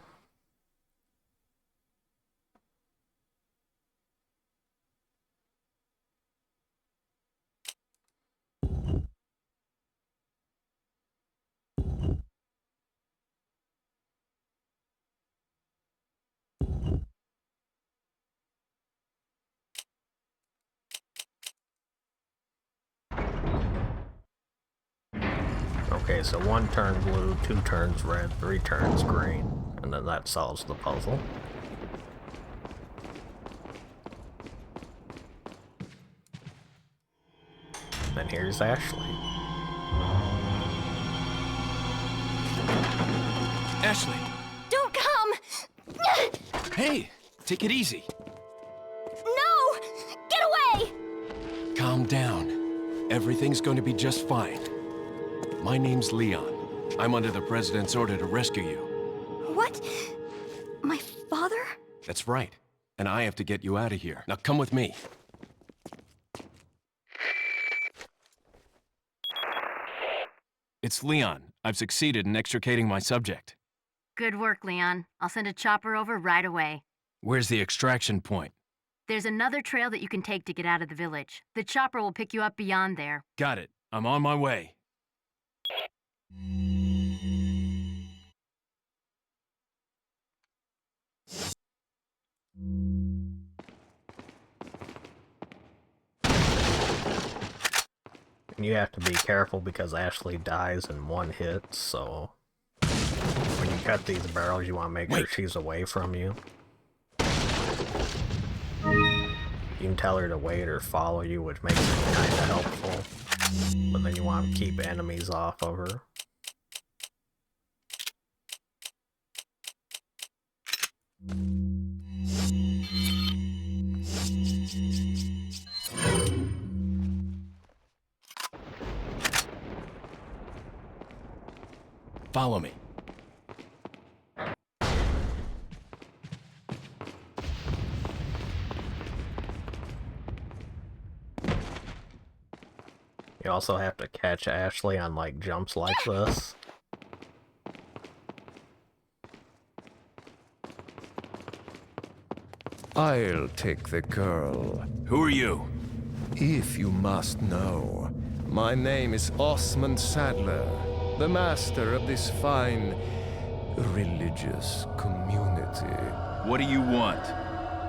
Okay, so 1 turn blue, 2 turns red, 3 turns green, and then that solves the puzzle. Then here's Ashley. Ashley! Don't come! Hey! Take it easy. No! Get away! Calm down. Everything's going to be just fine. My name's Leon. I'm under the President's order to rescue you. What? My father? That's right. And I have to get you out of here. Now come with me. It's Leon. I've succeeded in extricating my subject. Good work, Leon. I'll send a chopper over right away. Where's the extraction point? There's another trail that you can take to get out of the village. The chopper will pick you up beyond there. Got it. I'm on my way. And you have to be careful because Ashley dies in 1 hit, so when you cut these barrels you want to make sure she's away from you. You can tell her to wait or follow you, which makes it kind of helpful. But then you want to keep enemies off of her. Follow me. You also have to catch Ashley on like jumps like this. I'll take the girl. Who are you? If you must know, my name is Osmond Sadler, the master of this fine religious community. What do you want?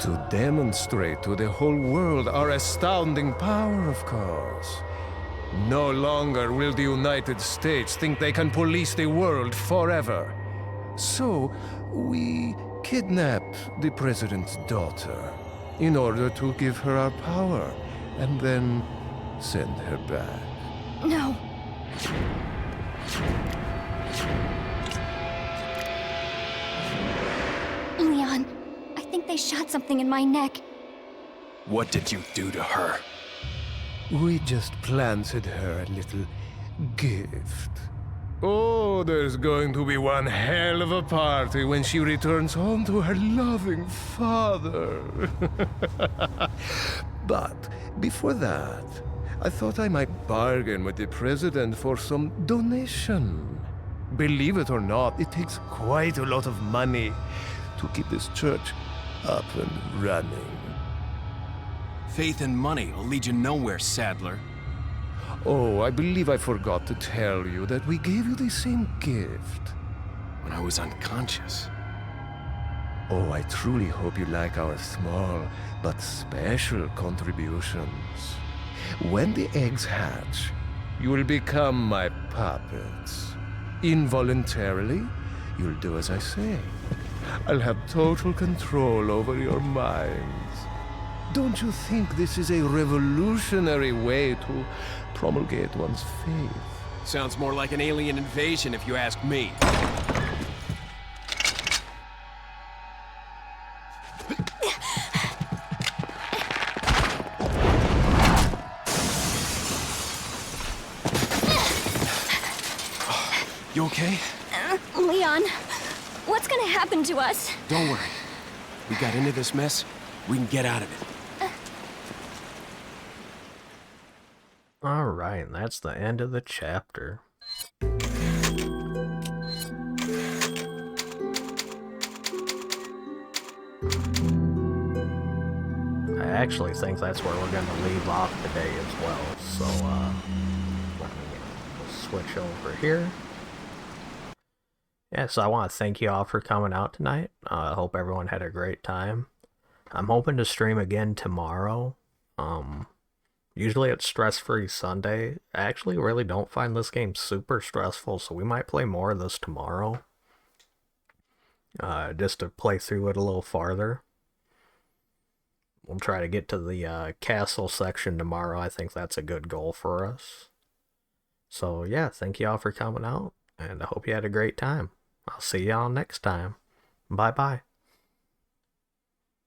To demonstrate to the whole world our astounding power, of course. No longer will the United States think they can police the world forever. So, we kidnapped the president's daughter in order to give her our power and then send her back. No. Leon, I think they shot something in my neck. What did you do to her? We just planted her a little gift. Oh, there's going to be one hell of a party when she returns home to her loving father. But before that, I thought I might bargain with the president for some donation. Believe it or not, it takes quite a lot of money to keep this church up and running. Faith and money will lead you nowhere, Sadler. Oh, I believe I forgot to tell you that we gave you the same gift. When I was unconscious. Oh, I truly hope you like our small but special contributions. When the eggs hatch, you will become my puppets. Involuntarily, you'll do as I say. I'll have total control over your minds. Don't you think this is a revolutionary way to promulgate one's faith? Sounds more like an alien invasion if you ask me. You okay? Leon, what's gonna happen to us? Don't worry. We got into this mess. We can get out of it. Alright, that's the end of the chapter. I actually think that's where we're going to leave off today as well, so let me switch over here. Yeah, so I want to thank you all for coming out tonight. I hope everyone had a great time. I'm hoping to stream again tomorrow. Usually it's stress-free Sunday. I actually really don't find this game super stressful, so we might play more of this tomorrow. Just to play through it a little farther. We'll try to get to the castle section tomorrow. I think that's a good goal for us. So yeah, thank you all for coming out, and I hope you had a great time. I'll see y'all next time. Bye-bye.